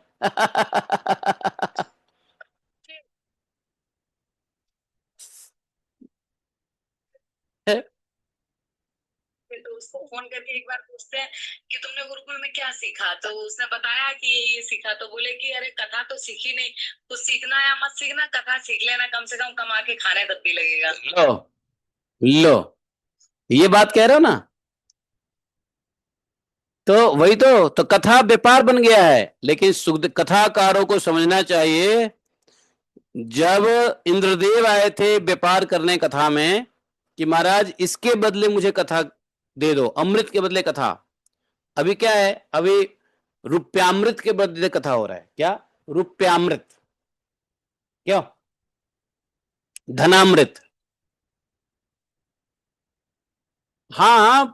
फिर तो उसको फोन करके एक बार पूछते हैं कि तुमने गुरुकुल में क्या सीखा, तो उसने बताया कि ये सीखा। तो बोले कि अरे कथा तो सीखी नहीं, कुछ सीखना या मत सीखना, कथा सीख लेना, कम से कम कमा के खाने तब भी लगेगा। लो लो, ये बात कह रहे हो ना? तो वही तो कथा व्यापार बन गया है। लेकिन कथाकारों को समझना चाहिए, जब इंद्रदेव आए थे व्यापार करने कथा में कि महाराज इसके बदले मुझे कथा दे दो, अमृत के बदले कथा। अभी क्या है, अभी रुपयामृत के बदले कथा हो रहा है। क्या? रुपयामृत, क्यों? धनामृत। हाँ हाँ,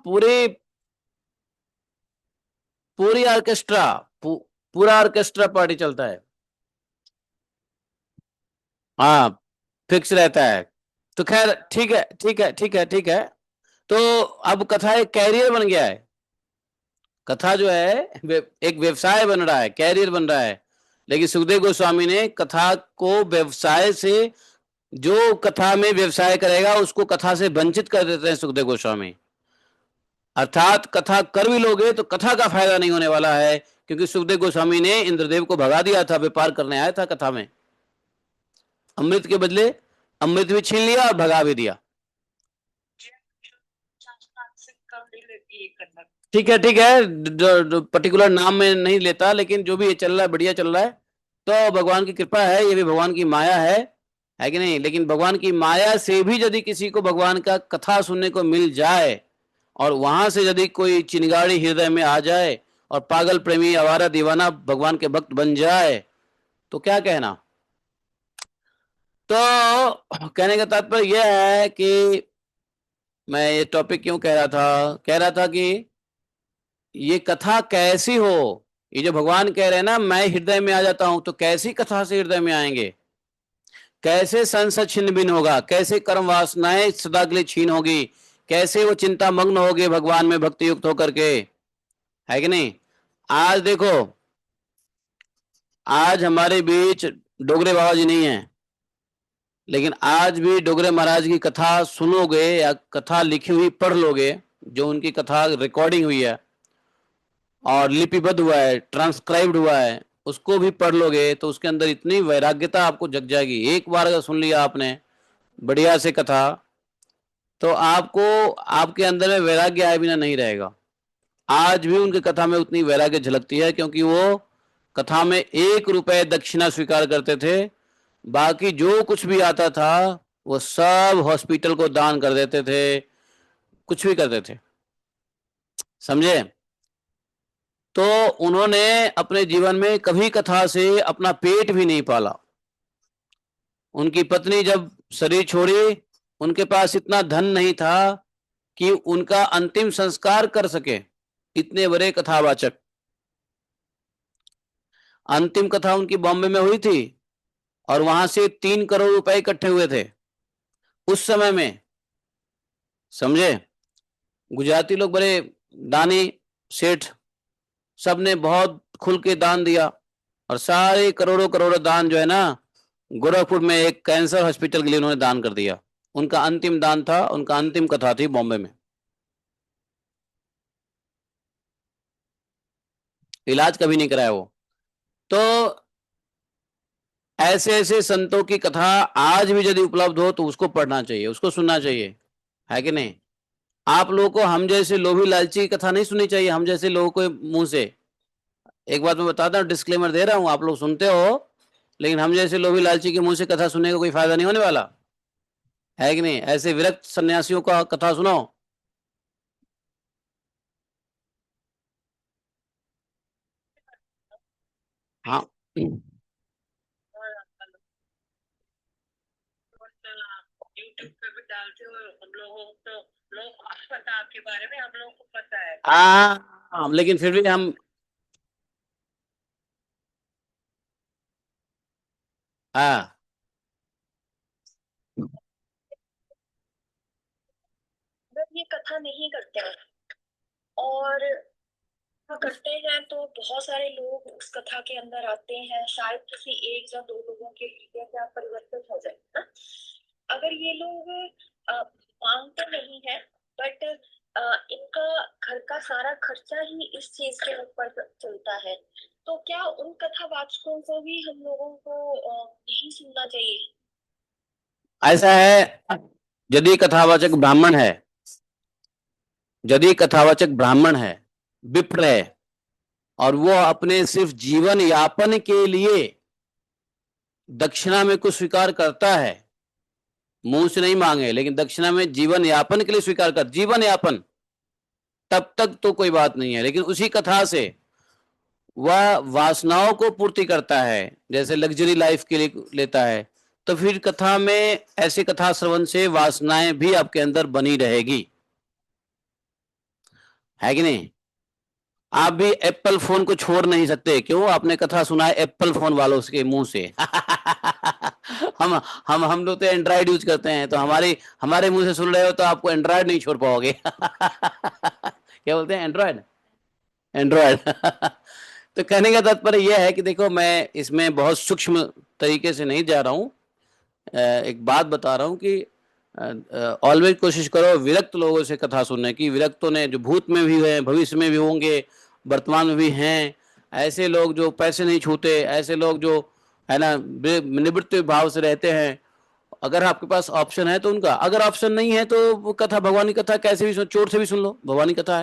पूरी ऑर्केस्ट्रा, पूरा ऑर्केस्ट्रा पार्टी चलता है। हाँ, फिक्स रहता है। तो खैर ठीक है, ठीक है, ठीक है, ठीक है। तो अब कथा एक कैरियर बन गया है। कथा जो है एक व्यवसाय बन रहा है, कैरियर बन रहा है। लेकिन सुखदेव गोस्वामी ने कथा को व्यवसाय से, जो कथा में व्यवसाय करेगा उसको कथा से वंचित कर देते हैं सुखदेव गोस्वामी। अर्थात कथा कर भी लोगे तो कथा का फायदा नहीं होने वाला है, क्योंकि सुखदेव गोस्वामी ने इंद्रदेव को भगा दिया था, व्यापार करने आया था कथा में। अमृत के बदले अमृत भी छीन लिया और भगा भी दिया। ठीक है, ठीक है, पर्टिकुलर नाम में नहीं लेता, लेकिन जो भी ये चल रहा है बढ़िया चल रहा है। तो भगवान की कृपा है, ये भी भगवान की माया है कि नहीं? लेकिन भगवान की माया से भी यदि किसी को भगवान का कथा सुनने को मिल जाए और वहां से यदि कोई चिंगारी हृदय में आ जाए और पागल प्रेमी आवारा दीवाना भगवान के भक्त बन जाए, तो क्या कहना। तो कहने का तात्पर्य यह है कि मैं ये टॉपिक क्यों कह रहा था कि ये कथा कैसी हो। ये जो भगवान कह रहे हैं ना, मैं हृदय में आ जाता हूं, तो कैसी कथा से हृदय में आएंगे? कैसे संसद छिन्न भिन्न होगा, कैसे कर्म वासनाएं सदा के लिए छीन होगी, कैसे वो चिंता मग्न होगे भगवान में भक्ति युक्त होकर के, है कि नहीं? आज देखो, आज हमारे बीच डोगरे बाबा जी नहीं है, लेकिन आज भी डोगरे महाराज की कथा सुनोगे या कथा लिखी हुई पढ़ लोगे, जो उनकी कथा रिकॉर्डिंग हुई है और लिपिबद्ध हुआ है, ट्रांसक्राइब्ड हुआ है, उसको भी पढ़ लोगे तो उसके अंदर इतनी वैराग्यता आपको जग जाएगी। एक बार अगर सुन लिया आपने बढ़िया से कथा, तो आपको आपके अंदर में वैराग्य आए बिना नहीं रहेगा। आज भी उनकी कथा में उतनी वैराग्य झलकती है, क्योंकि वो कथा में 1 रुपए दक्षिणा स्वीकार करते थे, बाकी जो कुछ भी आता था वो सब हॉस्पिटल को दान कर देते थे, कुछ भी करते थे, समझे। तो उन्होंने अपने जीवन में कभी कथा से अपना पेट भी नहीं पाला। उनकी पत्नी जब शरीर छोड़ी, उनके पास इतना धन नहीं था कि उनका अंतिम संस्कार कर सके। इतने बड़े कथावाचक। अंतिम कथा उनकी बॉम्बे में हुई थी और वहां से 3 करोड़ रुपए इकट्ठे हुए थे उस समय में, समझे। गुजराती लोग बड़े दानी सेठ, सबने बहुत खुल के दान दिया और सारे करोड़ों करोड़ों दान जो है ना, गोरखपुर में एक कैंसर हॉस्पिटल के लिए उन्होंने दान कर दिया। उनका अंतिम दान था, उनका अंतिम कथा थी बॉम्बे में। इलाज कभी नहीं कराया वो। तो ऐसे ऐसे संतों की कथा आज भी यदि उपलब्ध हो तो उसको पढ़ना चाहिए, उसको सुनना चाहिए, है कि नहीं। आप लोगों को हम जैसे लोभी लालची की कथा नहीं सुननी चाहिए, हम जैसे लोगों को मुंह से। एक बात मैं बताता हूँ, डिस्क्लेमर दे रहा हूँ, आप लोग सुनते हो, लेकिन हम जैसे लोभी लालची के मुंह से कथा सुनने का कोई फायदा नहीं होने वाला, है कि नहीं। ऐसे विरक्त सन्यासियों का कथा सुनो। हाँ। यूट्यूब पे भी डालते हो हम लोगों को, तो लोग को पता आपके बारे में, हम लोगों को पता है। हाँ, लेकिन फिर भी हम, हाँ, अगर ये कथा नहीं करते हैं और करते हैं तो बहुत सारे लोग उस कथा के अंदर आते हैं, शायद किसी 1 या 2 लोगों के लिए क्या परिवर्तन हो जाए ना। अगर ये लोग मांगते नहीं है, बट इनका घर का सारा खर्चा ही इस चीज के ऊपर चलता है, तो क्या उन कथावाचकों को भी हम लोगों को नहीं सुनना चाहिए? ऐसा है, यदि कथावाचक ब्राह्मण है, यदि कथावाचक ब्राह्मण है, विप्र है, और वो अपने सिर्फ जीवन यापन के लिए दक्षिणा में कुछ स्वीकार करता है, मुंह से नहीं मांगे लेकिन दक्षिणा में जीवन यापन के लिए स्वीकार कर, जीवन यापन, तब तक तो कोई बात नहीं है। लेकिन उसी कथा से वह वासनाओं को पूर्ति करता है, जैसे लग्जरी लाइफ के लिए लेता है, तो फिर कथा में, ऐसे कथा श्रवण से वासनाएं भी आपके अंदर बनी रहेगी, है कि नहीं। आप भी एप्पल फोन को छोड़ नहीं सकते, क्यों, आपने कथा सुना है एप्पल फोन वालों के मुंह से। हम लोग तो एंड्रॉइड यूज करते हैं, तो हमारे मुंह से सुन रहे हो तो आपको एंड्रॉइड नहीं छोड़ पाओगे। क्या बोलते हैं, एंड्रॉइड, एंड्रॉइड। तो कहने का तात्पर्य यह है कि देखो, मैं इसमें बहुत सूक्ष्म तरीके से नहीं जा रहा हूँ, एक बात बता रहा हूँ कि ऑलवेज कोशिश करो विरक्त लोगों से कथा सुनने की। विरक्तों ने, जो भूत में भी है, भविष्य में भी होंगे, वर्तमान में भी हैं, ऐसे लोग जो पैसे नहीं छूते, ऐसे लोग जो है ना निवृत्त भाव से रहते हैं। अगर आपके पास ऑप्शन है तो उनका, अगर ऑप्शन नहीं है तो वो कथा, भगवान की कथा कैसे भी सुन, चोर से भी सुन लो, भगवान की कथा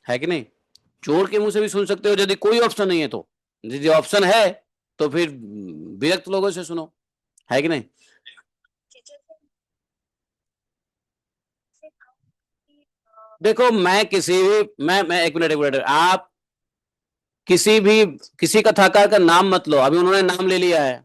है कि नहीं। चोर के मुंह से भी सुन सकते हो यदि कोई ऑप्शन नहीं है तो। यदि ऑप्शन है तो फिर विरक्त लोगों से सुनो, है कि नहीं। देखो, मैं किसी भी, मैं एक मिनट, आप किसी भी, किसी कथाकार का नाम मत लो, अभी उन्होंने नाम ले लिया है।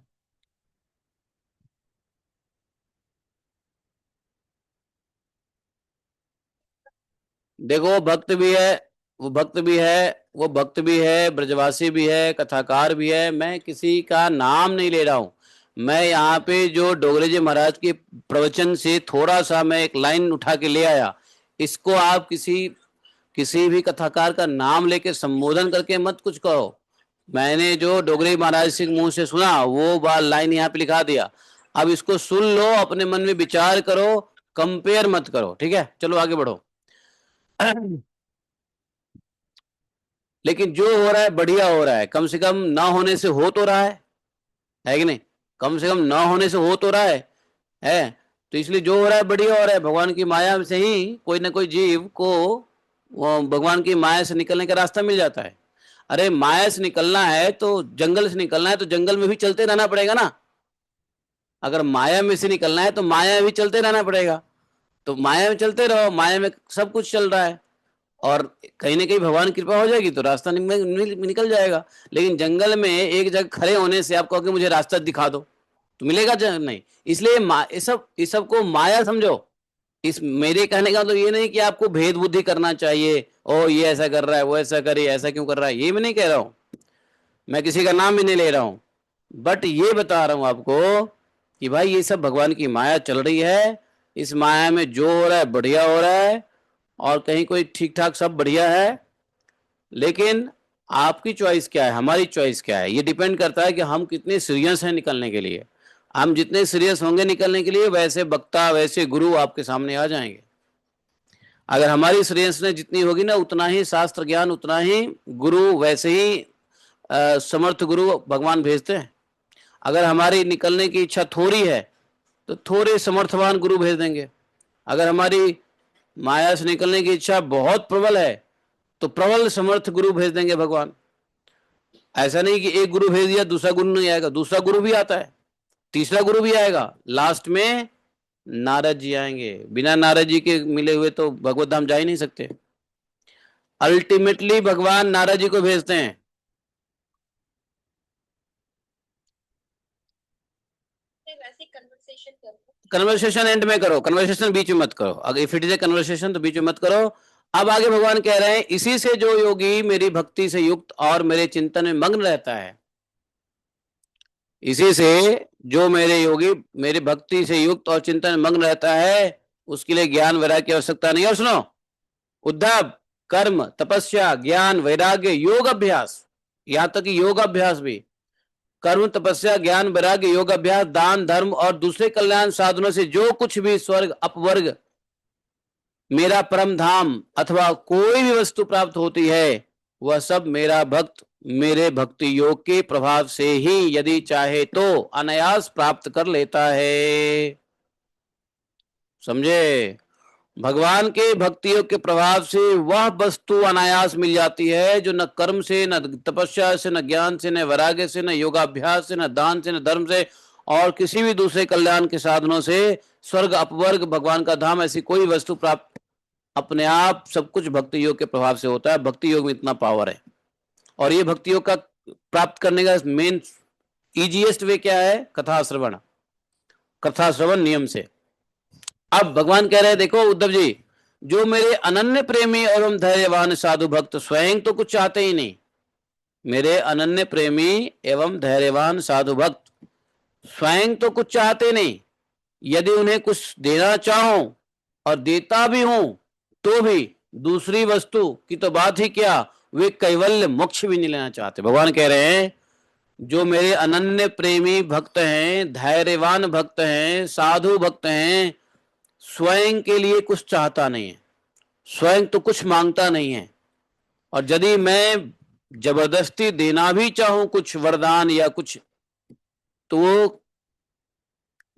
देखो, वो भक्त भी है, वो भक्त भी है, वो भक्त भी है, ब्रजवासी भी है, कथाकार भी है। मैं किसी का नाम नहीं ले रहा हूं। मैं यहाँ पे जो डोगरे जी महाराज के प्रवचन से थोड़ा सा मैं एक लाइन उठा के ले आया, इसको आप किसी किसी भी कथाकार का नाम लेके संबोधन करके मत कुछ कहो। मैंने जो डोगरे महाराज सिंह मुंह से सुना वो बात लाइन यहाँ पे लिखा दिया। अब इसको सुन लो, अपने मन में विचार करो, कंपेयर मत करो, ठीक है? चलो आगे बढ़ो। लेकिन जो हो रहा है बढ़िया हो रहा है, कम से कम ना होने से हो तो रहा है कि नहीं? कम से कम ना होने से हो तो रहा है? तो इसलिए जो हो रहा है बढ़िया हो रहा है। भगवान की माया से ही कोई ना कोई जीव को वो भगवान की माया से निकलने का रास्ता मिल जाता है। अरे माया से निकलना है तो जंगल से निकलना है तो जंगल में भी चलते रहना पड़ेगा ना। अगर माया में से निकलना है तो माया में भी चलते रहना पड़ेगा। तो माया में चलते रहो, माया में सब कुछ चल रहा है और कहीं ना कहीं भगवान की कृपा हो जाएगी तो रास्ता निकल जाएगा। लेकिन जंगल में एक जगह खड़े होने से आप कहोगे मुझे रास्ता दिखा दो, तो मिलेगा नहीं। इसलिए इस सब को माया समझो। इस मेरे कहने का मतलब ये नहीं कि आपको भेद बुद्धि करना चाहिए, ओ ये ऐसा कर रहा है, वो ऐसा करे, ऐसा क्यों कर रहा है, ये मैं नहीं कह रहा हूं। मैं किसी का नाम भी नहीं ले रहा हूं, बट ये बता रहा हूं आपको कि भाई ये सब भगवान की माया चल रही है। इस माया में जो हो रहा है बढ़िया हो रहा है और कहीं कोई ठीक ठाक सब बढ़िया है। लेकिन आपकी चॉइस क्या है, हमारी चॉइस क्या है, ये डिपेंड करता है कि हम कितने सीरियस हैं निकलने के लिए। हम जितने सीरियस होंगे निकलने के लिए वैसे वक्ता वैसे गुरु आपके सामने आ जाएंगे। अगर हमारी सीरियसनेस जितनी होगी ना उतना ही शास्त्र ज्ञान, उतना ही गुरु, वैसे ही समर्थ गुरु भगवान भेजते हैं। अगर हमारी निकलने की इच्छा थोड़ी है तो थोड़े समर्थवान गुरु भेज देंगे। अगर हमारी माया से निकलने की इच्छा बहुत प्रबल है तो प्रबल समर्थ गुरु भेज देंगे भगवान। ऐसा नहीं कि एक गुरु भेज दिया दूसरा गुरु नहीं आएगा, दूसरा गुरु भी आता है, तीसरा गुरु भी आएगा, लास्ट में नारद जी आएंगे। बिना नारद जी के मिले हुए तो भगवत धाम जा ही नहीं सकते। अल्टीमेटली भगवान नारद जी को भेजते हैं। कन्वर्सेशन एंड में करो, कन्वर्सेशन बीच में मत करो। अगर if it is a conversation तो बीच में मत करो। अब आगे भगवान कह रहे हैं इसी से जो योगी मेरी भक्ति से युक्त और मेरे चिंतन में मग्न रहता है, इसी से जो मेरे योगी मेरी भक्ति से युक्त और चिंतन में मग्न रहता है उसके लिए ज्ञान वैराग्य की आवश्यकता नहीं। और सुनो उद्धव, कर्म तपस्या ज्ञान वैराग्य योग अभ्यास, यहां तक कि योग अभ्यास भी, कर्म तपस्या ज्ञान वैराग्य योग अभ्यास दान धर्म और दूसरे कल्याण साधनों से जो कुछ भी स्वर्ग अपवर्ग मेरा परम धाम अथवा कोई भी वस्तु प्राप्त होती है वह सब मेरा भक्त मेरे भक्ति योग के प्रभाव से ही यदि चाहे तो अनायास प्राप्त कर लेता है। समझे? भगवान के भक्ति योग के प्रभाव से वह वस्तु अनायास मिल जाती है जो न कर्म से, न तपस्या से, न ज्ञान से, न वैराग्य से, न योगाभ्यास से, न दान से, न धर्म से और किसी भी दूसरे कल्याण के साधनों से स्वर्ग अपवर्ग भगवान का धाम ऐसी कोई वस्तु प्राप्त अपने आप सब कुछ भक्ति योग के प्रभाव से होता है। भक्ति योग में इतना पावर है। और ये भक्ति योग का प्राप्त करने का मेन इजीएस्ट वे क्या है? कथा श्रवण, कथा श्रवण नियम से। अब भगवान कह रहे हैं देखो उद्धव जी, जो मेरे अनन्य प्रेमी एवं धैर्यवान साधु भक्त स्वयं तो कुछ चाहते ही नहीं, मेरे अनन्य प्रेमी एवं धैर्यवान साधु भक्त स्वयं तो कुछ चाहते नहीं, यदि उन्हें कुछ देना चाहूं और देता भी हूं तो भी दूसरी वस्तु की तो बात ही क्या, वे कैवल्य मोक्ष भी नहीं लेना चाहते। भगवान कह रहे हैं जो मेरे अनन्य प्रेमी भक्त हैं, धैर्यवान भक्त हैं, साधु भक्त हैं, स्वयं के लिए कुछ चाहता नहीं है, स्वयं तो कुछ मांगता नहीं है। और यदि मैं जबरदस्ती देना भी चाहूं कुछ वरदान या कुछ, तो वो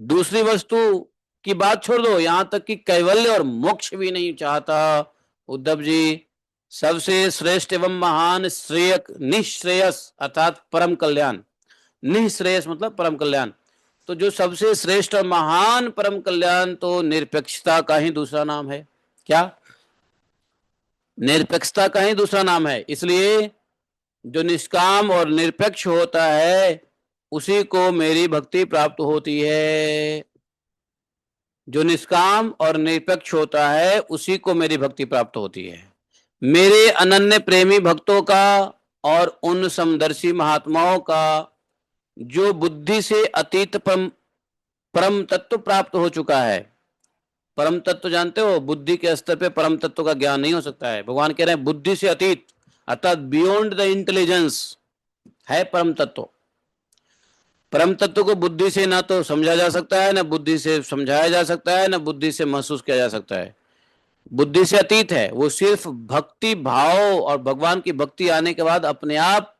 दूसरी वस्तु की बात छोड़ दो, यहां तक कि कैवल्य और मोक्ष भी नहीं चाहता। उद्धव जी, सबसे श्रेष्ठ एवं महान श्रेय निःश्रेयस अर्थात परम कल्याण, निःश्रेयस मतलब परम कल्याण, तो जो सबसे श्रेष्ठ और महान परम कल्याण तो निरपेक्षता का ही दूसरा नाम है। क्या? निरपेक्षता का ही दूसरा नाम है। इसलिए जो निष्काम और निरपेक्ष होता है उसी को मेरी भक्ति प्राप्त होती है। जो निष्काम और निरपेक्ष होता है उसी को मेरी भक्ति प्राप्त होती है। मेरे अनन्य प्रेमी भक्तों का और उन समदर्शी महात्माओं का जो बुद्धि से अतीत परम तत्व प्राप्त हो चुका है। परम तत्व जानते हो, बुद्धि के स्तर पे परम तत्व का ज्ञान नहीं हो सकता है। भगवान कह रहे हैं बुद्धि से अतीत अर्थात बियॉन्ड द इंटेलिजेंस है परम तत्व। परम तत्व को बुद्धि से ना तो समझा जा सकता है, ना बुद्धि से समझाया जा सकता है, ना बुद्धि से महसूस किया जा सकता है। बुद्धि से अतीत है वो, सिर्फ भक्ति भाव और भगवान की भक्ति आने के बाद अपने आप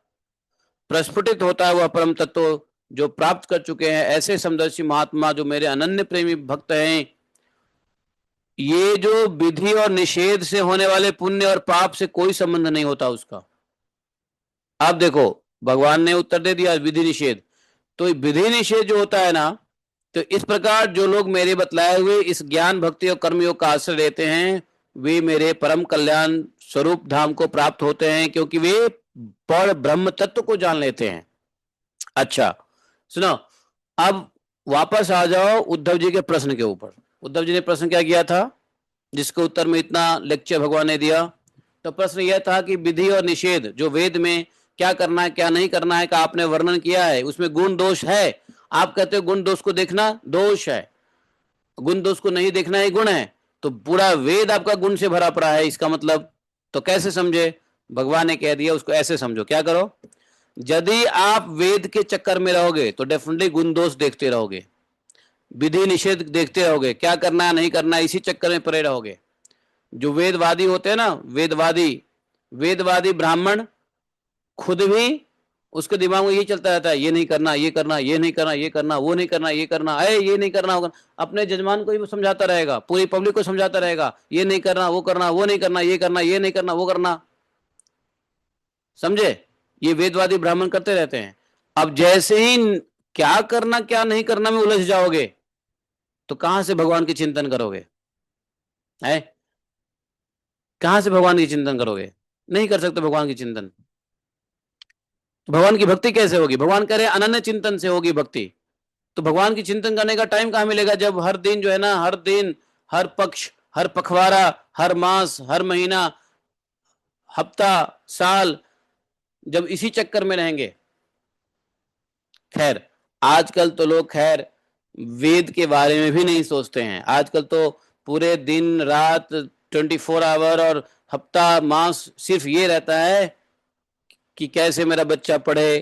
प्रस्फुटित होता है वह परम तत्व जो प्राप्त कर चुके हैं ऐसे समदर्शी महात्मा जो मेरे अनन्य प्रेमी भक्त हैं। ये जो विधि और निषेध से होने वाले पुण्य और पाप से कोई संबंध नहीं होता उसका। आप देखो भगवान ने उत्तर दे दिया विधि निषेध, तो विधि निषेध जो होता है ना, तो इस प्रकार जो लोग मेरे बतलाए हुए इस ज्ञान भक्ति और कर्मयोग का आश्रय लेते हैं वे मेरे परम कल्याण स्वरूप धाम को प्राप्त होते हैं, क्योंकि वे पर ब्रह्म तत्व को जान लेते हैं। अच्छा सुनो, अब वापस आ जाओ उद्धव जी के प्रश्न के ऊपर। उद्धव जी ने प्रश्न क्या किया था जिसके उत्तर में इतना लेक्चर भगवान ने दिया? तो प्रश्न यह था कि विधि और निषेध जो वेद में क्या करना है क्या नहीं करना है का आपने वर्णन किया है, उसमें गुण दोष है। आप कहते हो गुण दोष को देखना दोष है, गुण दोष को नहीं देखना ही गुण है। तो पूरा वेद आपका गुण से भरा पड़ा है, इसका मतलब तो कैसे समझे? भगवान ने कह दिया उसको ऐसे समझो। क्या करो? यदि आप वेद के चक्कर में रहोगे तो डेफिनेटली गुण दोष देखते रहोगे, विधि निषेध देखते रहोगे, क्या करना है नहीं करना इसी चक्कर में पड़े रहोगे। जो वेदवादी होते हैं ना, वेदवादी ब्राह्मण खुद भी उसके दिमाग में यही चलता रहता है, ये नहीं करना ये करना, ये नहीं करना ये करना, वो नहीं करना ये करना, अरे ये नहीं करना होगा। अपने जजमान को ही समझाता रहेगा, पूरी पब्लिक को समझाता रहेगा, ये नहीं करना वो करना, वो नहीं करना ये करना, ये नहीं करना वो करना। समझे? ये वेदवादी ब्राह्मण करते रहते हैं। अब जैसे ही क्या करना क्या नहीं करना में उलझ जाओगे तो कहां से भगवान की चिंतन करोगे? है कहां से भगवान की चिंतन करोगे? नहीं कर सकते भगवान की चिंतन। भगवान की भक्ति कैसे होगी? भगवान कह रहे अनन्य चिंतन से होगी भक्ति। तो भगवान की चिंतन करने का टाइम कहां मिलेगा जब हर दिन जो है ना, हर दिन हर पक्ष हर पखवाड़ा हर मास हर महीना हफ्ता साल जब इसी चक्कर में रहेंगे। खैर आजकल तो लोग खैर वेद के बारे में भी नहीं सोचते हैं। आजकल तो पूरे दिन रात 24 आवर और हफ्ता मास सिर्फ ये रहता है कि कैसे मेरा बच्चा पढ़े,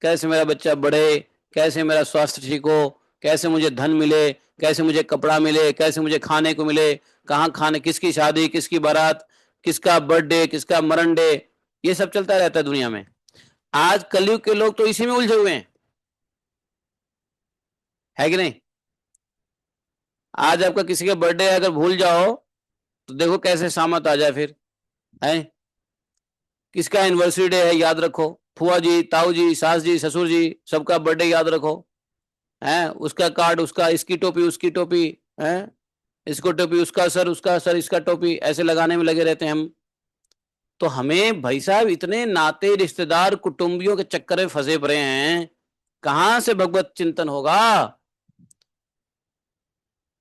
कैसे मेरा बच्चा बढ़े, कैसे मेरा स्वास्थ्य ठीक हो, कैसे मुझे धन मिले, कैसे मुझे कपड़ा मिले, कैसे मुझे खाने को मिले, कहाँ खाने, किसकी शादी किसकी बारात, किसका बर्थडे किसका मरण डे, ये सब चलता रहता है दुनिया में। आज कलयुग के लोग तो इसी में उलझे हुए हैं, है कि नहीं? आज आपका किसी का बर्थडे अगर भूल जाओ तो देखो कैसे सामत आ जाए फिर है। किसका एनिवर्सरी डे है याद रखो, फुआ जी ताऊ जी सास जी ससुर जी सबका बर्थडे याद रखो, है उसका कार्ड, उसका इसकी टोपी उसकी टोपी, है इसको टोपी उसका सर इसका टोपी, ऐसे लगाने में लगे रहते हैं हम। तो हमें भाई साहब इतने नाते रिश्तेदार कुटुंबियों के चक्कर में फंसे पड़े हैं, कहां से भगवत चिंतन होगा?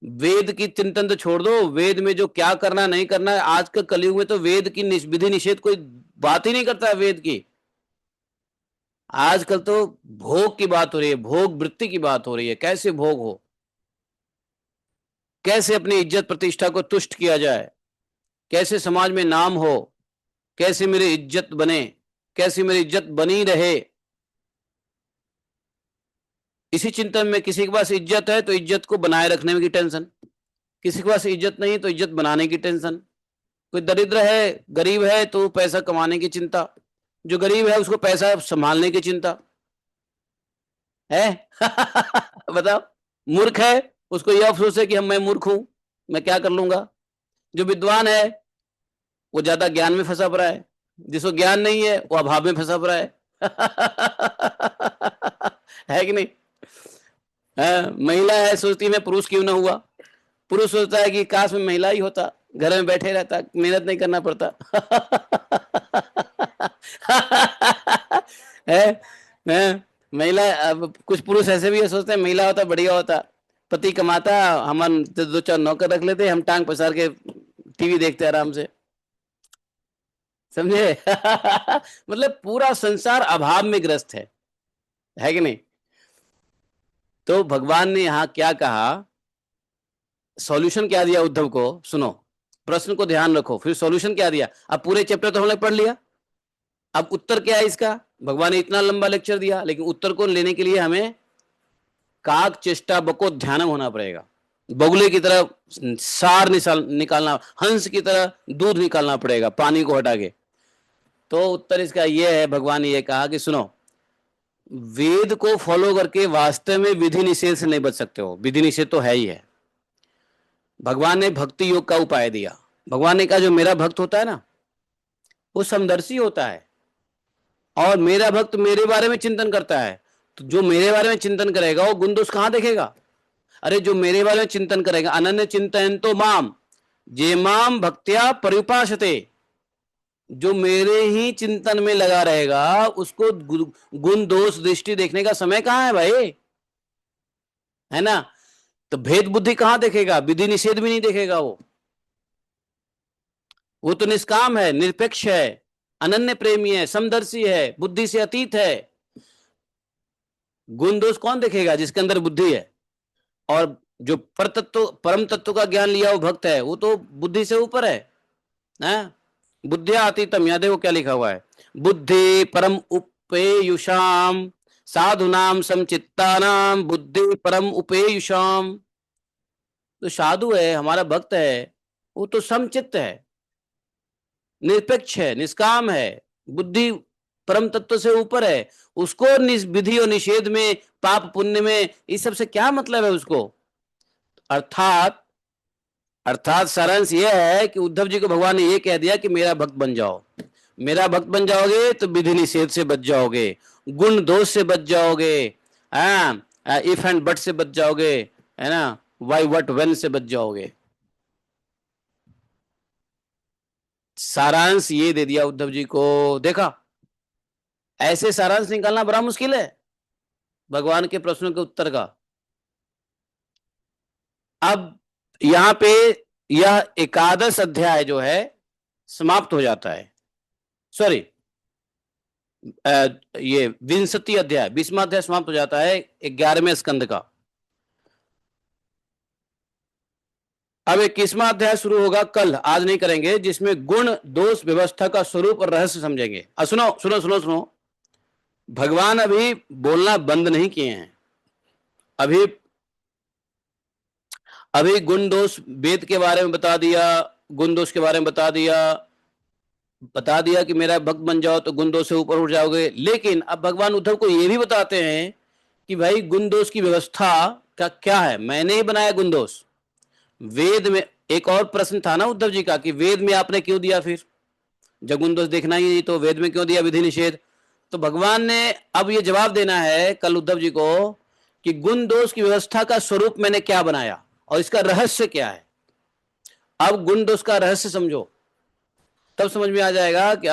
वेद की चिंतन तो छोड़ दो, वेद में जो क्या करना नहीं करना है आज के कलयुग में तो वेद की विधि निषेध कोई बात ही नहीं करता है वेद की। आजकल तो भोग की बात हो रही है, भोग वृत्ति की बात हो रही है, कैसे भोग हो, कैसे अपनी इज्जत प्रतिष्ठा को तुष्ट किया जाए, कैसे समाज में नाम हो, कैसे मेरी इज्जत बने, कैसे मेरी इज्जत बनी रहे। इसी चिंतन में किसी के पास इज्जत है तो इज्जत को बनाए रखने में की टेंशन, किसी के पास इज्जत नहीं तो इज्जत बनाने की टेंशन। कोई दरिद्र है गरीब है तो पैसा कमाने की चिंता, जो गरीब है उसको पैसा संभालने की चिंता है। बताओ, मूर्ख है उसको यह अफसोस है कि मैं मूर्ख हूं, मैं क्या कर लूंगा। जो विद्वान है वो ज्यादा ज्ञान में फंसा पड़ा है, जिसको ज्ञान नहीं है वो अभाव में फंसा पड़ा है। है कि नहीं? महिला है सोचती मैं पुरुष क्यों ना हुआ, पुरुष सोचता है कि काश में महिला ही होता, घर में बैठे रहता, मेहनत नहीं करना पड़ता। है महिला, अब कुछ पुरुष ऐसे भी है सोचते हैं महिला होता बढ़िया होता, पति कमाता, हम दो चार नौकर रख लेते, हम टांग पसार के टीवी देखते आराम से। समझे? मतलब पूरा संसार अभाव में ग्रस्त है कि नहीं? तो भगवान ने यहां क्या कहा, सॉल्यूशन क्या दिया उद्धव को? सुनो, प्रश्न को ध्यान रखो, फिर सॉल्यूशन क्या दिया। अब पूरे चैप्टर तो हमने पढ़ लिया, अब उत्तर क्या है इसका? भगवान ने इतना लंबा लेक्चर दिया, लेकिन उत्तर को लेने के लिए हमें काक चेष्टा बको ध्यानम होना पड़ेगा। बगुले की तरह सार निकालना, हंस की तरह दूध निकालना पड़ेगा पानी को हटा के। तो उत्तर इसका यह है, भगवान ने यह कहा कि सुनो, वेद को फॉलो करके वास्तव में विधि निषेध से नहीं बच सकते हो। विधि निषेध तो है ही है। भगवान ने भक्ति योग का उपाय दिया। भगवान ने कहा जो मेरा भक्त होता है ना, वो समदर्शी होता है और मेरा भक्त मेरे बारे में चिंतन करता है। तो जो मेरे बारे में चिंतन करेगा वो गुण दोष कहां देखेगा? अरे जो मेरे बारे में चिंतन करेगा, अनन्य चिंतन तो माम जे माम भक्त्या परिपाशते, जो मेरे ही चिंतन में लगा रहेगा उसको गुण दोष दृष्टि देखने का समय कहां है भाई, है ना? तो भेद बुद्धि कहां देखेगा? विधि निषेध भी नहीं देखेगा। वो तो निष्काम है, निरपेक्ष है, अनन्य प्रेमी है, समदर्शी है, बुद्धि से अतीत है। गुण दोष कौन देखेगा? जिसके अंदर बुद्धि है। और जो परम तत्व का ज्ञान लिया वो भक्त है, वो तो बुद्धि से ऊपर है? बुद्धिया अतीतम, याद है वो क्या लिखा हुआ है? बुद्धि परम उपेयुषाम साधुनाम समचित्तानाम बुद्धि परम उपेयुषाम। तो साधु है, हमारा भक्त है, वो तो समचित्त है, निरपेक्ष है, निष्काम है, बुद्धि परम तत्व से ऊपर है। उसको विधि और निषेध में, पाप पुण्य में, इस सब से क्या मतलब है उसको? अर्थात सारांश यह है कि उद्धव जी को भगवान ने यह कह दिया कि मेरा भक्त बन जाओ। मेरा भक्त बन जाओगे तो विधि निषेध से बच जाओगे, गुण दोष से बच जाओगे, इफ एंड बट से बच जाओगे, है ना, वाई वट वेन से बच जाओगे। सारांश ये दे दिया उद्धव जी को। देखा, ऐसे सारांश निकालना बड़ा मुश्किल है भगवान के प्रश्नों के उत्तर का। अब यहां पे यह एकादश अध्याय जो है समाप्त हो जाता है। सॉरी, ये 20 अध्याय, 20वां अध्याय समाप्त हो जाता है 11वें स्कंद का। अब 21वां अध्याय शुरू होगा कल, आज नहीं करेंगे, जिसमें गुण दोष व्यवस्था का स्वरूप और रहस्य समझेंगे। सुनो सुनो सुनो सुनो, भगवान अभी बोलना बंद नहीं किए हैं। अभी गुण दोष वेद के बारे में बता दिया, गुण दोष के बारे में बता दिया कि मेरा भक्त बन जाओ तो गुण दोष से ऊपर उठ जाओगे। लेकिन अब भगवान उद्धव को यह भी बताते हैं कि भाई गुण दोष की व्यवस्था का क्या है। मैंने ही बनाया गुण दोष। वेद में एक और प्रश्न था ना उद्धव जी का कि वेद में आपने क्यों दिया, फिर जब गुण दोष देखना ही नहीं तो वेद में क्यों दिया विधि निषेध? तो भगवान ने अब ये जवाब देना है कल उद्धव जी को कि गुण दोष की व्यवस्था का स्वरूप मैंने क्या बनाया और इसका रहस्य क्या है। अब गुण दोष का रहस्य समझो, तब समझ में आ जाएगा कि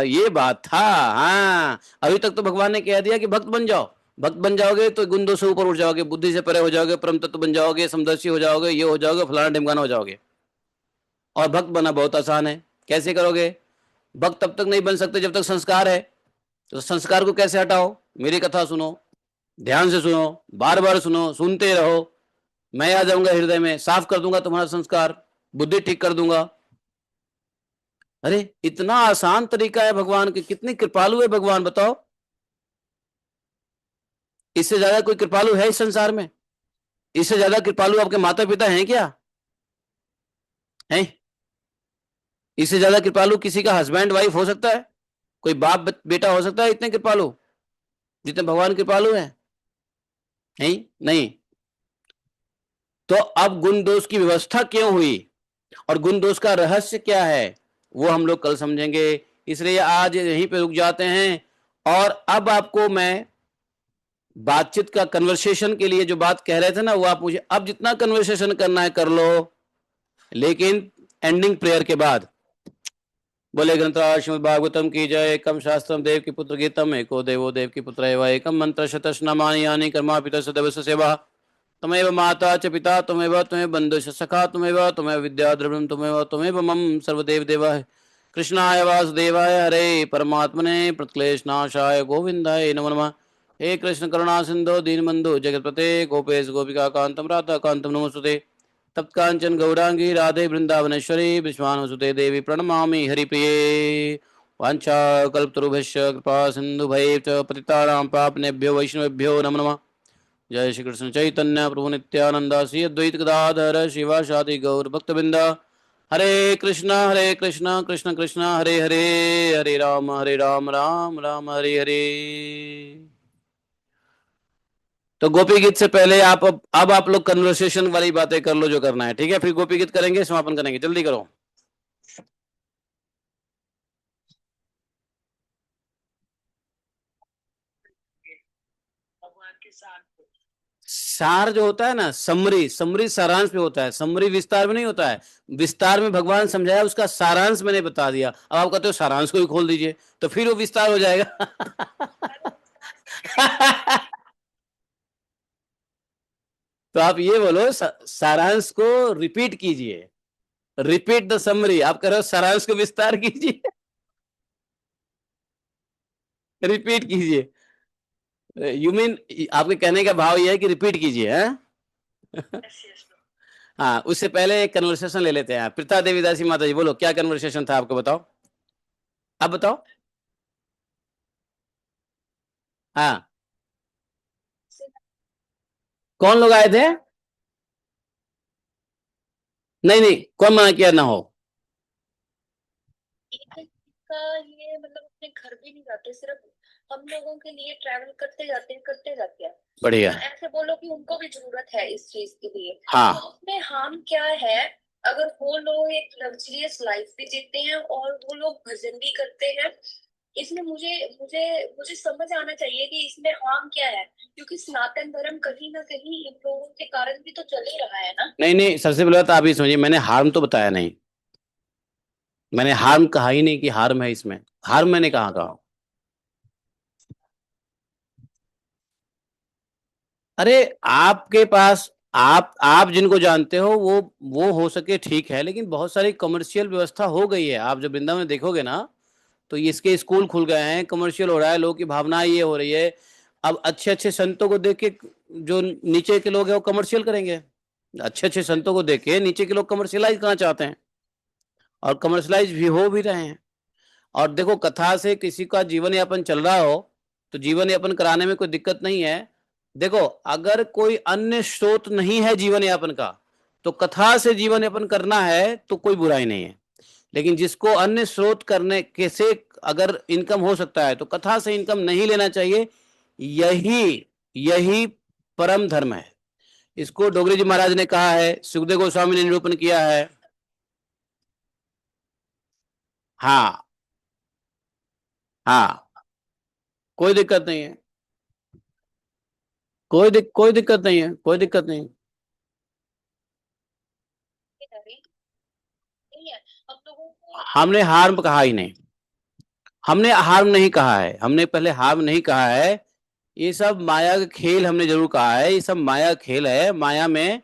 ये बात था। हाँ, अभी तक तो भगवान ने कह दिया कि भक्त बन जाओ, भक्त बन जाओगे तो गुण दोष से ऊपर उठ जाओगे, बुद्धि से परे हो जाओगे, परम तत्व बन जाओगे, समदर्शी हो जाओगे, ये हो जाओगे, फलाना ढिमकाना हो जाओगे। और भक्त बना बहुत आसान है। कैसे करोगे? भक्त तब तक नहीं बन सकते जब तक संस्कार है। तो संस्कार को कैसे हटाओ? मेरी कथा सुनो, ध्यान से सुनो, बार बार सुनो, सुनते रहो। मैं आ जाऊंगा हृदय में, साफ कर दूंगा तुम्हारा संस्कार, बुद्धि ठीक कर दूंगा। अरे इतना आसान तरीका है भगवान के। कितनी कृपालु है भगवान, बताओ। इससे ज्यादा कोई कृपालु है इस संसार में? इससे ज्यादा कृपालु आपके माता पिता हैं क्या? हैं? इससे ज्यादा कृपालु किसी का हस्बैंड वाइफ हो सकता है? कोई बाप बेटा हो सकता है इतने कृपालु जितने भगवान कृपालु हैं? नहीं। तो अब गुण दोष की व्यवस्था क्यों हुई और गुण दोष का रहस्य क्या है, वो हम लोग कल समझेंगे। इसलिए आज यहीं पे रुक जाते हैं। और अब आपको मैं बातचीत का कन्वर्सेशन के लिए जो बात कह रहे थे ना, वो आप मुझे अब जितना कन्वर्सेशन करना है कर लो, लेकिन एंडिंग प्रेयर के बाद। बोले ग्रंथराज श्रीमद् भागवतम की जय। एकम शास्त्रम देव की पुत्र गीतम, एको देवो देव की पुत्र एवं एकम मंत्र शतस्नामानि यानि कर्मा पिता सदैव सेवा। तमेव माता च पिता तमेव बंधु सखा तमेव विद्या द्रविणं तमेव मम सर्वदेव देवः। कृष्णाय वासुदेवाय हरे परमात्मने प्रतिक्लेशनाशाय गोविंदाय नमो नमः। हे कृष्ण करुणा सिंधु दीनबंधु जगतपते गोपेश गोपिका कांतम राधा कांतम नमोस्तुते। तप्तकांचन गौरांगी राधे वृंदावनेश्वरी विश्वानुसुते देवी प्रणमामि हरिप्रिये। वाञ्छा कल्पतरुभ्यश्च कृपा सिन्धुभैश्च पतितानां पावनेभ्यो वैष्णवेभ्यो नमो नमः। जय श्री कृष्ण चैतन्य प्रभु नित्यानंद श्री अद्वैत गदाधर शिवासादि गौर भक्तबिंद। हरे कृष्णा कृष्ण कृष्ण हरे हरे, हरे राम राम राम हरे हरे। तो गोपी गीत से पहले अब आप लोग कन्वर्सेशन वाली बातें कर लो जो करना है, ठीक है? फिर गोपी गीत करेंगे, समापन करेंगे, जल्दी करो। भगवान के साथ सार जो होता है ना, समरी समरी सारांश में होता है, समरी विस्तार में नहीं होता है। विस्तार में भगवान समझाया, उसका सारांश मैंने बता दिया। अब आप कहते हो सारांश को ही खोल दीजिए, तो फिर वो विस्तार हो जाएगा। तो आप ये बोलो, सारांश को रिपीट कीजिए, रिपीट द समरी। आप कह रहे हो सारांश को विस्तार कीजिए, रिपीट कीजिए। यू मीन, आपके कहने का भाव ये है कि रिपीट कीजिए, हैं? हाँ, उससे पहले एक कन्वर्सेशन ले लेते हैं। प्रीता देवीदासी माता जी, बोलो क्या कन्वर्सेशन था आपको, बताओ, आप बताओ। हाँ, कौन लोग आए थे? नहीं नहीं, कौन मना किया ना हो? का ये मतलब अपने घर भी नहीं जाते, सिर्फ हम लोगों के लिए ट्रैवल करते जाते हैं। बढ़िया। ऐसे बोलो कि उनको भी जरूरत है इस चीज के लिए, हाँ, तो उसमें हार्म क्या है? अगर वो लोग एक लग्जरियस लाइफ भी जीते हैं और वो लोग भजन भी करते हैं, इसमें मुझे मुझे मुझे समझ आना चाहिए कि इसमें हार्म क्या है, क्योंकि सनातन धर्म कहीं ना कहीं इन लोगों के कारण भी तो चल ही रहा है ना। नहीं नहीं, सबसे पहले तो आप ये समझिए, मैंने हार्म तो बताया नहीं। मैंने हार्म कहा ही नहीं कि हार्म है इसमें। हार्म मैंने कहा? अरे, आपके पास, आप जिनको जानते हो वो हो सके ठीक है, लेकिन बहुत सारी कमर्शियल व्यवस्था हो गई है। आप जब वृंदावन में देखोगे ना, तो इसके स्कूल खुल गए हैं, कमर्शियल हो रहा है, लोगों की भावनाएं ये हो रही है। अब अच्छे अच्छे संतों को देख के जो नीचे के लोग हैं वो कमर्शियल करेंगे। अच्छे अच्छे संतों को देख के नीचे के लोग कमर्शियलाइज करना चाहते हैं, और कमर्शियलाइज भी हो भी रहे हैं। और देखो, कथा से किसी का जीवन यापन चल रहा हो तो जीवन यापन कराने में कोई दिक्कत नहीं है। देखो, अगर कोई अन्य स्रोत नहीं है जीवन यापन का, तो कथा से जीवन यापन करना है तो कोई बुराई नहीं है। लेकिन जिसको अन्य स्रोत करने के से अगर इनकम हो सकता है, तो कथा से इनकम नहीं लेना चाहिए। यही यही परम धर्म है। इसको डोगरी जी महाराज ने कहा है, सुखदेव गोस्वामी ने निरूपण किया है। हाँ हाँ, कोई दिक्कत नहीं है, कोई दिक्कत नहीं है, कोई दिक्कत नहीं। नहीं है हम लोगों को। हमने हार्म कहा ही नहीं, हमने हार्म नहीं कहा है, हमने पहले हार्म नहीं कहा है। ये सब माया का खेल हमने जरूर कहा है, ये सब माया खेल है। माया में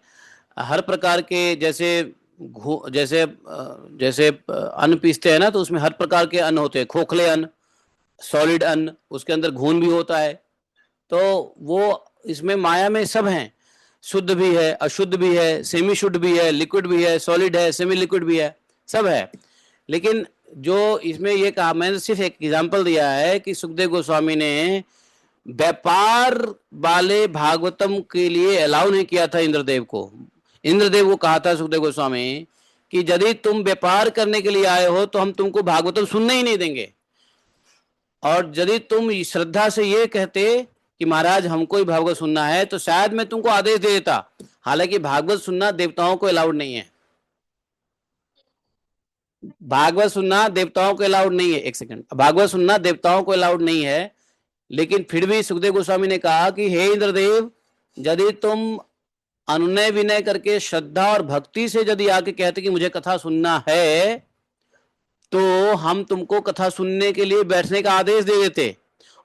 हर प्रकार के, जैसे जैसे अन्न पीसते हैं ना, तो उसमें हर प्रकार के अन्न होते हैं, खोखले अन्न, सॉलिड अन्न, उसके अंदर घून भी होता है। तो वो, इसमें माया में सब हैं, शुद्ध भी है, अशुद्ध भी है, सेमी शुद्ध भी है, लिक्विड भी है, सॉलिड है, सेमी लिक्विड भी है, सब है। लेकिन जो इसमें ये कहा, मैंने सिर्फ एक एग्जांपल दिया है कि सुखदेव गोस्वामी ने व्यापार वाले भागवतम के लिए अलाउ नहीं किया था इंद्रदेव को। इंद्रदेव को कहा था सुखदेव गोस्वामी कि यदि तुम व्यापार करने के लिए आए हो तो हम तुमको भागवतम सुनने ही नहीं देंगे। और यदि तुम श्रद्धा से ये कहते कि महाराज हमको ही भागवत सुनना है, तो शायद मैं तुमको आदेश दे देता। हालांकि भागवत सुनना देवताओं को अलाउड नहीं है। भागवत सुनना देवताओं को अलाउड नहीं है, एक सेकंड, भागवत सुनना देवताओं को अलाउड नहीं है। लेकिन फिर भी सुखदेव गोस्वामी ने कहा कि हे इंद्रदेव, यदि तुम अनुनय विनय करके श्रद्धा और भक्ति से यदि आके कहते कि मुझे कथा सुनना है, तो हम तुमको कथा सुनने के लिए बैठने का आदेश दे देते।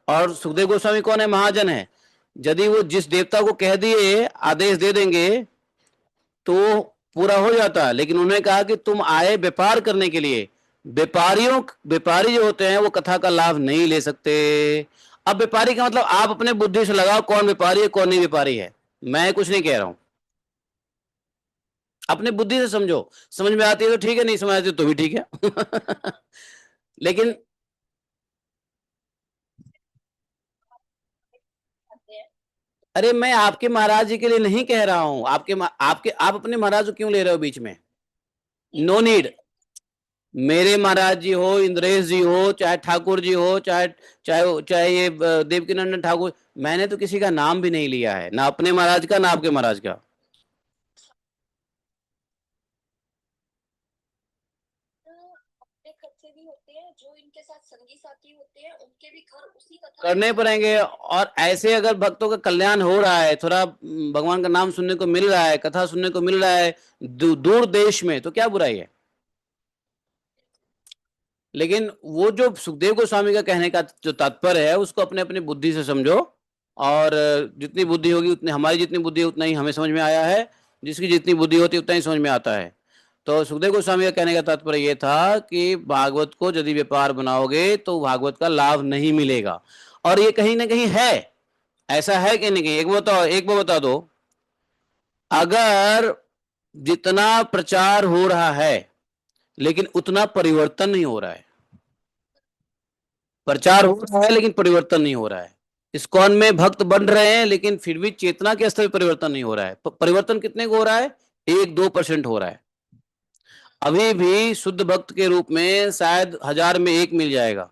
और सुखदेव गोस्वामी कौन है? महाजन है। यदि वो जिस देवता को कह दिए आदेश दे देंगे तो पूरा हो जाता। लेकिन उन्होंने कहा कि तुम आए व्यापार करने के लिए, व्यापारी जो होते हैं वो कथा का लाभ नहीं ले सकते। अब व्यापारी का मतलब आप अपने बुद्धि से लगाओ, कौन व्यापारी है कौन नहीं व्यापारी है। मैं कुछ नहीं कह रहा हूं, अपने बुद्धि से समझो। समझ में आती है तो ठीक है, नहीं समझ आती तो भी ठीक है। लेकिन अरे मैं आपके महाराज जी के लिए नहीं कह रहा हूं, आप अपने महाराज को क्यों ले रहे हो बीच में? No need. मेरे महाराज जी हो, इंद्रेश जी हो, चाहे ठाकुर जी हो, चाहे चाहे चाहे ये देवकीनंदन ठाकुर, मैंने तो किसी का नाम भी नहीं लिया है, ना अपने महाराज का ना आपके महाराज का। अपने खर्चे भी होते हैं, जो इनके साथ संगी साथी होते हैं उनके भी घर उसी कथा करने पड़ेंगे। और ऐसे अगर भक्तों का कल्याण हो रहा है, थोड़ा भगवान का नाम सुनने को मिल रहा है, कथा सुनने को मिल रहा है दूर देश में, तो क्या बुराई है? लेकिन वो जो सुखदेव गोस्वामी का कहने का जो तात्पर्य है, उसको अपने अपनी बुद्धि से समझो। और जितनी बुद्धि होगी उतनी, हमारी जितनी बुद्धि है उतना ही हमें समझ में आया है, जिसकी जितनी बुद्धि होती है उतना ही समझ में आता है। तो सुखदेव गोस्वामी का कहने का तात्पर्य ये था कि भागवत को यदि व्यापार बनाओगे तो भागवत का लाभ नहीं मिलेगा। और ये कहीं ना कहीं है, ऐसा है कि नहीं? एक बात बता दो, अगर जितना प्रचार हो रहा है लेकिन उतना परिवर्तन नहीं हो रहा है, प्रचार हो रहा है लेकिन परिवर्तन नहीं हो रहा है, इस्कॉन में भक्त बन रहे हैं लेकिन फिर भी चेतना के स्तर पर परिवर्तन नहीं हो रहा है। परिवर्तन कितने को हो रहा है? 1-2% हो रहा है। अभी भी शुद्ध भक्त के रूप में शायद 1000 में 1 मिल जाएगा,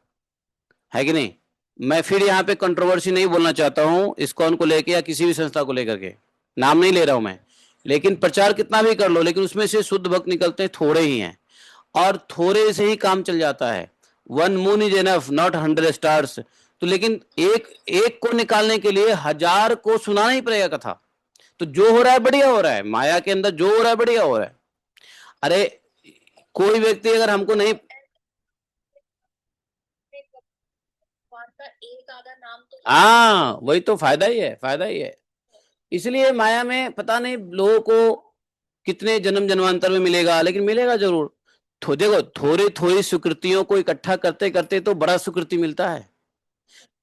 है कि नहीं? मैं फिर यहाँ पे कंट्रोवर्सी नहीं बोलना चाहता हूँ इस्कॉन को लेके या किसी भी संस्था को लेकर के, नाम नहीं ले रहा हूं मैं। लेकिन प्रचार कितना भी कर लो, लेकिन उसमें से शुद्ध भक्त निकलते हैं थोड़े ही हैं, और थोड़े से ही काम चल जाता है। 1 moon is enough, not 100 stars. तो लेकिन एक एक को निकालने के लिए 1000 को सुनाना ही पड़ेगा कथा। तो जो हो रहा है बढ़िया हो रहा है, माया के अंदर जो हो रहा है बढ़िया हो रहा है। अरे कोई व्यक्ति अगर हमको नहीं, का एक आधा नाम तो हाँ वही तो फायदा ही है, फायदा ही है। इसलिए माया में पता नहीं लोगों को कितने जन्म जन्मांतर में मिलेगा, लेकिन मिलेगा जरूर। देखो, थोड़ी थोड़ी सुकृतियों को इकट्ठा करते करते तो बड़ा सुकृति मिलता है।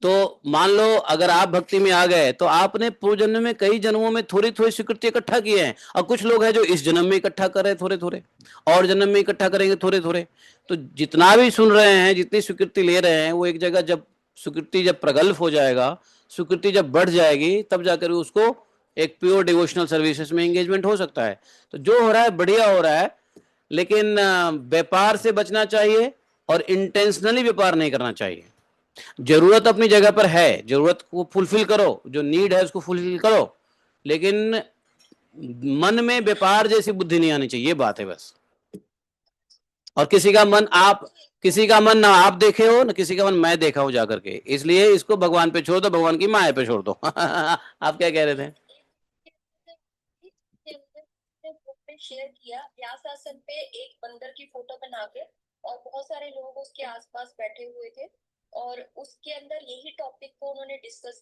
तो मान लो अगर आप भक्ति में आ गए तो आपने पूर्व जन्म में कई जन्मों में थोड़ी थोड़ी स्वीकृति इकट्ठा किए हैं, और कुछ लोग हैं जो इस जन्म में इकट्ठा कर रहे हैं थोड़े थोड़े, और जन्म में इकट्ठा करेंगे थोड़े थोड़े। तो जितना भी सुन रहे हैं, जितनी स्वीकृति ले रहे हैं, वो एक जगह जब स्वीकृति जब प्रगल्भ हो जाएगा, स्वीकृति जब बढ़ जाएगी, तब जाकर उसको एक प्योर डिवोशनल सर्विसेज में एंगेजमेंट हो सकता है। तो जो हो रहा है बढ़िया हो रहा है, लेकिन व्यापार से बचना चाहिए और इंटेंशनली व्यापार नहीं करना चाहिए। जरूरत अपनी जगह पर है, जरूरत को फुलफिल करो, जो नीड है उसको फुलफिल करो, लेकिन मन में व्यापार जैसी बुद्धि नहीं आनी चाहिए, ये बात है बस। और किसी का मन ना आप देखे हो ना किसी का मन मैं देखा हूं जाकर के, इसलिए इसको भगवान पे छोड़ दो, भगवान की माया पे छोड़ दो। आप क्या कह रहे थे? शेयर किया व्यास आसन पे एक बंदर की फोटो बना के, और बहुत सारे लोग उसके आसपास बैठे हुए थे, और उसके अंदर यही टॉपिक को उन्होंने डिस्कस